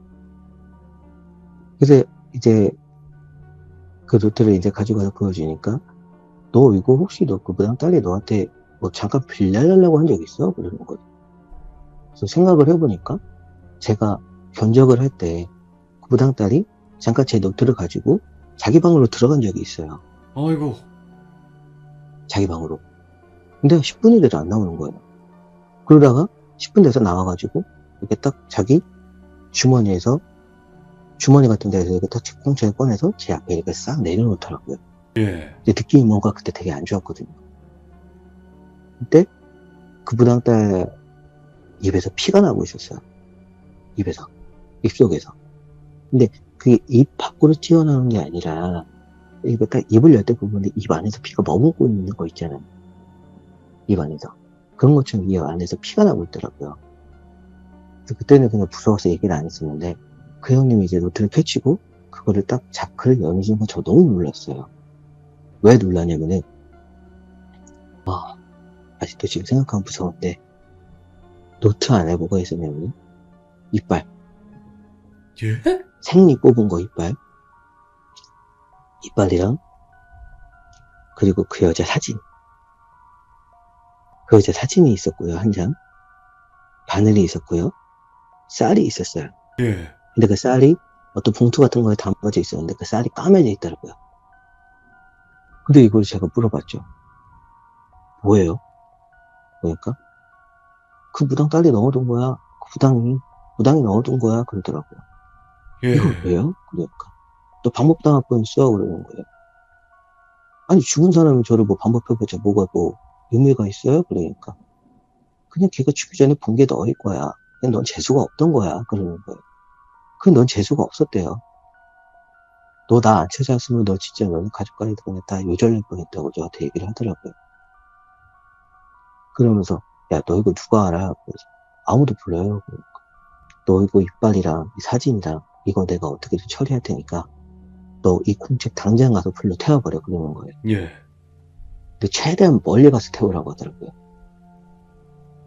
그래서 이제 그 노트를 이제 가져가서 보여주니까 너 이거 혹시 너 그 무당 딸이 너한테 뭐 잠깐 빌려달라고 한 적 있어? 그러는 거예요. 그래서 생각을 해보니까 제가 견적을 할 때 그 무당 딸이 잠깐 제 노트를 가지고 자기 방으로 들어간 적이 있어요. 아이고. 자기 방으로. 근데 10분이 돼도 안 나오는 거예요. 그러다가 10분 돼서 나와가지고 이렇게 딱 자기 주머니 같은 데서 이렇게 딱 책봉투에 꺼내서 제 앞에 이렇게 싹 내려놓더라고요. 예. 근데 느낌이 뭔가 그때 되게 안 좋았거든요. 그때 그 무당딸 입에서 피가 나고 있었어요. 입속에서. 근데 그게 입 밖으로 튀어나오는 게 아니라 이거 딱 입을 열 때 보면 입 안에서 피가 머무고 있는 거 있잖아요. 입 안에서. 그런 것처럼 이 안에서 피가 나고 있더라고요. 그래서 그때는 그냥 무서워서 얘기를 안 했었는데 그 형님이 이제 노트를 펼치고 그거를 딱 자크를 여는 순간 저 너무 놀랐어요. 왜 놀라냐면은 아직도 지금 생각하면 무서운데 노트 안에 뭐가 있었냐면 이빨. 예? 생리 뽑은 거 이빨이랑 그리고 그 여자 사진. 그 여자 사진이 있었고요. 한 장. 바늘이 있었고요. 쌀이 있었어요. 예. 근데 그 쌀이 어떤 봉투 같은 거에 담아져 있었는데 그 쌀이 까매져 있더라고요. 근데 이걸 제가 물어봤죠. 뭐예요? 그러니까 그 무당 딸이 넣어둔 거야. 그 무당이 넣어둔 거야. 그러더라고요. 예. 이걸 왜요? 그러니까 너 방법당할 뻔했어. 그러는 거예요. 아니 죽은 사람이 저를 뭐 방법해보자 뭐가 뭐 의미가 있어요? 그러니까 그냥 걔가 죽기 전에 본 게 너일 거야. 그냥 넌 재수가 없던 거야. 그러는 거예요. 넌 재수가 없었대요. 너 나 안 찾아왔으면 너 진짜 너는 가족관리 그냥 다 요절릴 뻔했다고 저한테 얘기를 하더라고요. 그러면서 야 너 이거 누가 알아? 그래서 아무도 몰라요. 그러니까 너 이거 이빨이랑 이 사진이랑 이거 내가 어떻게든 처리할 테니까 너 이 공책 당장 가서 불러 태워버려. 그러는 거예요. 예. 근데 최대한 멀리 가서 태우라고 하더라고요.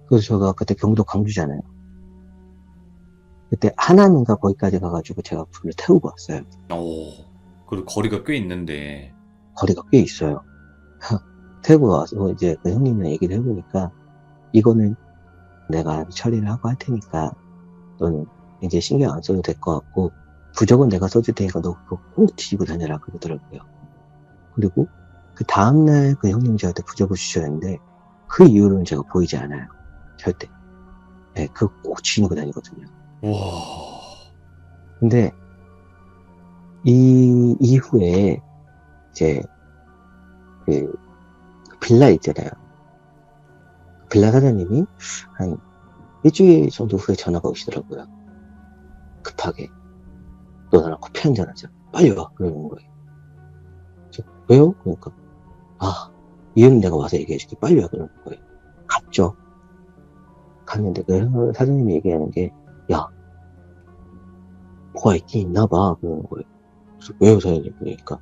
그래서 제가 그때 경기도 광주잖아요. 그때 하남인가 거기까지 가가지고 제가 불러 태우고 왔어요. 오. 그리고 거리가 꽤 있는데. 거리가 꽤 있어요. 태우고 와서 이제 그 형님이랑 얘기를 해보니까 이거는 내가 처리를 하고 할 테니까 너는 이제 신경 안 써도 될 것 같고 부적은 내가 써줄 테니까 너 그거 꼭 뒤지고 다녀라 그러더라고요. 그리고 그 다음날 그 형님 저한테 부적을 주셨는데 그 이후로는 제가 보이지 않아요. 절대. 네, 그거 꼭 쥐고 다니거든요. 와. 근데 이 이후에 이제 그 빌라 있잖아요. 빌라 사장님이 한 일주일 정도 후에 전화가 오시더라고요. 급하게. 너 나랑 커피 한잔 하자. 빨리 와. 그러는 거예요. 왜요? 그러니까 이유는 내가 와서 얘기해줄게. 빨리 와. 그러는 거예요. 갔죠. 갔는데 그 사장님이 얘기하는 게 야, 뭐가 있긴 있나 봐. 그러는 거예요. 그래서 왜요 사장님? 그러니까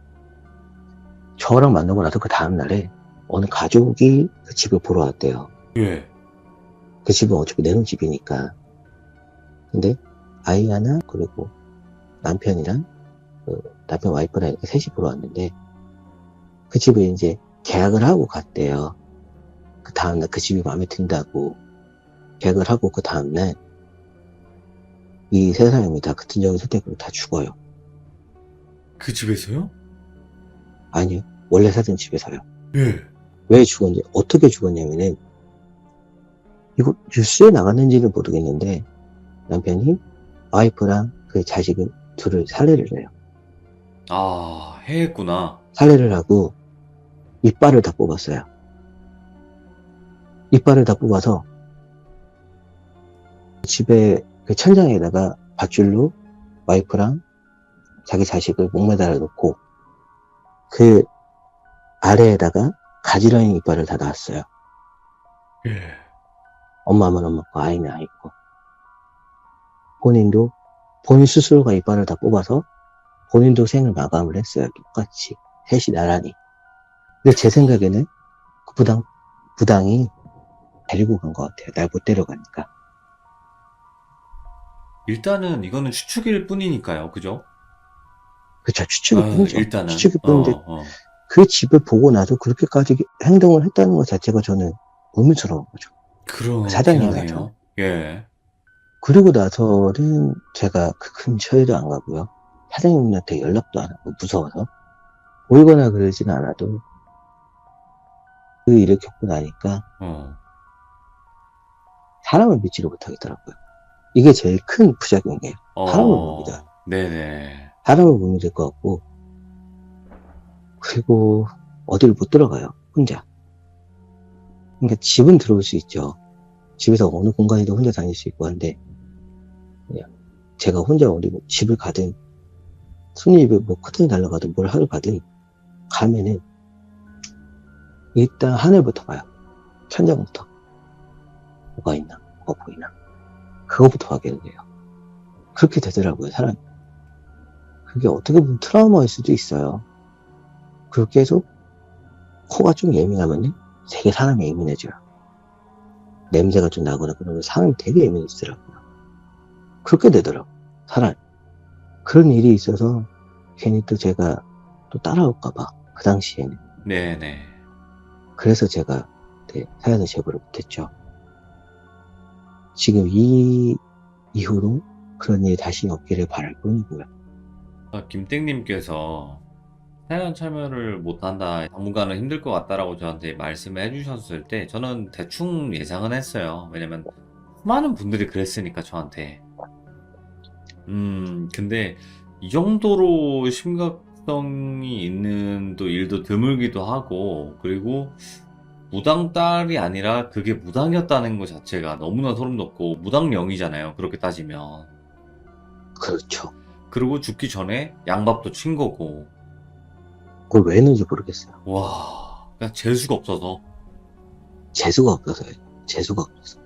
저랑 만나고 나서 그 다음날에 어느 가족이 그 집을 보러 왔대요. 예. 그 집은 어차피 내놓은 집이니까. 근데 아이 하나 그리고 남편이랑 남편 와이프랑 이렇게 셋이 보러 왔는데 그 집을 이제 계약을 하고 갔대요. 그 다음날 그 집이 마음에 든다고 계약을 하고 그 다음날 이 세 사람이 다 극단적인 선택으로 다 죽어요. 그 집에서요? 아니요. 원래 살던 집에서요. 예. 왜 죽었는지 어떻게 죽었냐면은 이거 뉴스에 나갔는지는 모르겠는데 남편이 와이프랑 그 자식을 둘을 살해를 해요. 아, 해했구나. 살해를 하고 이빨을 다 뽑았어요. 이빨을 다 뽑아서 집에 그 천장에다가 밧줄로 와이프랑 자기 자식을 목매달아 놓고 그 아래에다가 가지런히 이빨을 다 놨어요. 예. 엄마면 엄마고 아이는 아이고. 본인도 본인 스스로가 이빨을 다 뽑아서 본인도 생을 마감을 했어요. 똑같이 셋이 나란히. 근데 제 생각에는 그 부당이 데리고 간 것 같아요. 날 못 데려가니까. 일단은 이거는 추측일 뿐이니까요. 그죠? 그쵸, 추측일 뿐이죠. 일단은. 추측일 뿐인데 어. 그 집을 보고 나서 그렇게까지 행동을 했다는 것 자체가 저는 의문스러운 거죠. 그렇긴 사장님 하네요. 예. 그리고 나서는 제가 그 근처에도 안 가고요. 사장님한테 연락도 안 하고 무서워서 보이거나 그러지는 않아도 그 일을 겪고 나니까 사람을 믿지를 못하겠더라고요. 이게 제일 큰 부작용이에요. 사람을 못 믿어요. 네네. 사람을 못 믿을 것 같고 그리고 어디를 못 들어가요. 혼자. 그러니까 집은 들어올 수 있죠. 집에서 어느 공간에도 혼자 다닐 수 있고 한데 그냥 제가 혼자 어디 집을 가든 손님이 뭐 커튼이 날아가든 뭘 하러 가든 가면은 일단 하늘부터 봐요. 천장부터 뭐가 있나 뭐가 보이나 그거부터 확인을 해요. 그렇게 되더라고요. 사람이. 그게 어떻게 보면 트라우마일 수도 있어요. 그리고 계속 코가 좀 예민하면은 되게 사람이 예민해져요. 냄새가 좀 나거나 그러면 사람이 되게 예민해지더라고요. 그렇게 되더라고요. 사람. 그런 일이 있어서 괜히 또 제가 또 따라올까봐 그 당시에는. 네네. 그래서 제가 사연을 제보를 못했죠. 지금 이 이후로 그런 일이 다시 없기를 바랄 뿐이고요. 김땡님께서 사연 참여를 못한다, 당분간은 힘들 것 같다라고 저한테 말씀을 해주셨을 때 저는 대충 예상은 했어요. 왜냐면 많은 분들이 그랬으니까 저한테. 근데 이 정도로 심각성이 있는 또 일도 드물기도 하고, 그리고 무당딸이 아니라 그게 무당이었다는 것 자체가 너무나 소름 돋고, 무당령이잖아요. 그렇게 따지면. 그렇죠. 그리고 죽기 전에 양밥도 친 거고. 그걸 왜 했는지 모르겠어요. 와, 그냥 재수가 없어서. 재수가 없어서요. 재수가 없어서.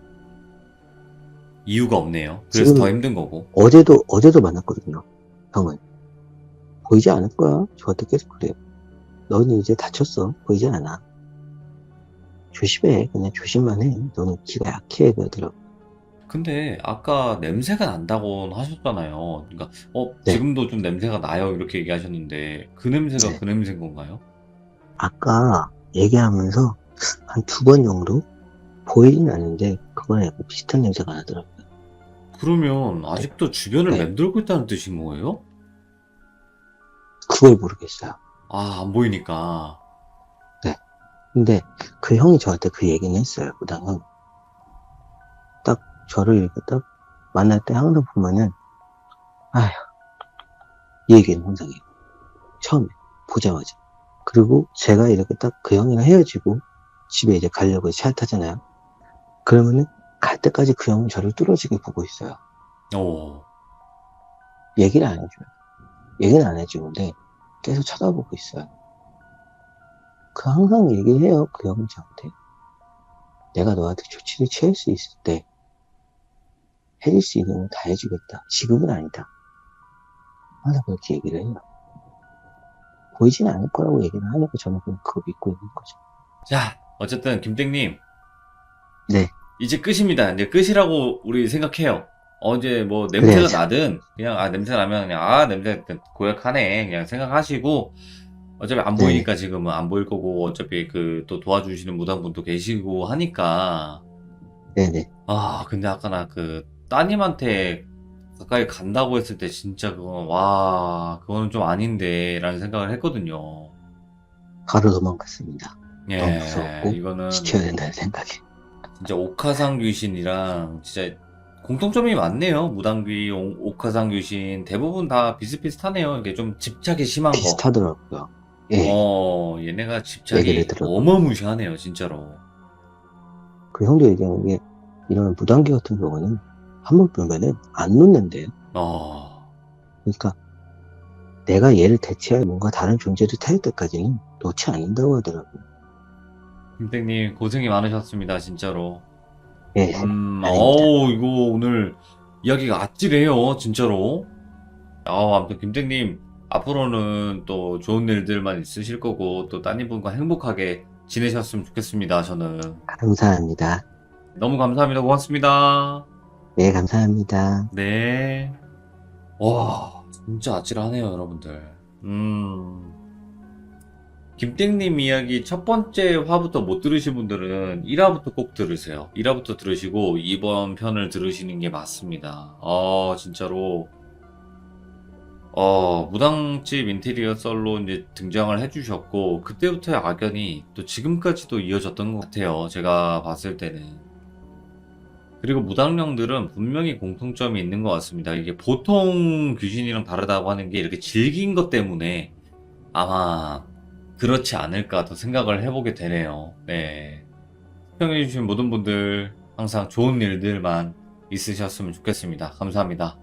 이유가 없네요. 그래서 지금 더 힘든 거고. 어제도 만났거든요. 형은. 보이지 않을 거야. 저한테 계속 그래요. 너는 이제 다쳤어. 보이지 않아. 조심해. 그냥 조심만 해. 너는 기가 약해. 그러더라고. 근데 아까 냄새가 난다고 하셨잖아요. 그러니까 네. 지금도 좀 냄새가 나요 이렇게 얘기하셨는데 그 냄새가 네. 그 냄새인 건가요? 아까 얘기하면서 한 2번 정도 보이진 않는데 그거랑 약간 비슷한 냄새가 나더라고요. 그러면 아직도 주변을 네. 맴돌고 있다는 뜻인 거예요? 그걸 모르겠어요. 아, 안 보이니까. 네. 근데 그 형이 저한테 그 얘기는 했어요. 무당은. 딱 저를 이렇게 딱 만날 때 항상 보면은, 아휴, 이 얘기는 항상 해요. 처음에 보자마자. 그리고 제가 이렇게 딱 그 형이랑 헤어지고 집에 이제 가려고 차 타잖아요. 그러면은 갈 때까지 그 형은 저를 뚫어지게 보고 있어요. 오, 얘기를 안 해줘요. 얘기는 안 해주는데 계속 쳐다보고 있어요. 그 항상 얘기해요. 그 형은 저한테. 내가 너한테 조치를 취할 수 있을 때 해줄 수 있는 건 다 해주겠다. 지금은 아니다. 항상 그렇게 얘기를 해요. 보이진 않을 거라고 얘기를 하니까 저는 그냥 그거 믿고 있는 거죠. 자, 어쨌든 김땡님 네, 이제 끝입니다. 이제 끝이라고 우리 생각해요. 어제 뭐 냄새가 그래야죠. 나든 그냥 아 냄새 나면 그냥 아 냄새 고약하네 그냥 생각하시고 어차피 안 네네, 보이니까 지금은 안 보일 거고 어차피 그 또 도와주시는 무당분도 계시고 하니까 네네. 아 근데 아까 나 그 따님한테 가까이 간다고 했을 때 진짜 그건 와 그거는 좀 아닌데 라는 생각을 했거든요. 바로 도망갔습니다. 너무 예 무서웠고 이거는 지켜야 된다는 생각에. 진짜 옥화상 귀신이랑 진짜 공통점이 많네요. 무당귀, 옥화상 귀신 대부분 다 비슷비슷하네요. 이게 좀 집착이 심한 거. 비슷하더라고요. 예, 얘네가 얘기를 집착이 들어보면. 어마무시하네요, 진짜로. 그 형도 얘기하는 게 이런 무단기 같은 경우는 한 번 보면은 안 놓는데요. 어, 그러니까 내가 얘를 대체할 뭔가 다른 존재를 찾을 때까지는 놓지 않는다고 하더라고요. 김땡님 고생이 많으셨습니다, 진짜로. 예, 아닙니다. 이거 오늘 이야기가 아찔해요, 진짜로. 아무튼 김땡님 앞으로는 또 좋은 일들만 있으실 거고 또 따님분과 행복하게 지내셨으면 좋겠습니다, 저는. 감사합니다. 너무 감사합니다. 고맙습니다. 네, 감사합니다. 네. 와, 진짜 아찔하네요, 여러분들. 김땡님 이야기 첫 번째 화부터 못 들으신 분들은 1화부터 꼭 들으세요. 1화부터 들으시고 2번 편을 들으시는 게 맞습니다. 진짜로. 무당집 인테리어 썰로 이제 등장을 해주셨고, 그때부터의 악연이 또 지금까지도 이어졌던 것 같아요. 제가 봤을 때는. 그리고 무당령들은 분명히 공통점이 있는 것 같습니다. 이게 보통 귀신이랑 다르다고 하는 게 이렇게 질긴 것 때문에 아마 그렇지 않을까 또 생각을 해보게 되네요. 네. 시청해주신 모든 분들 항상 좋은 일들만 있으셨으면 좋겠습니다. 감사합니다.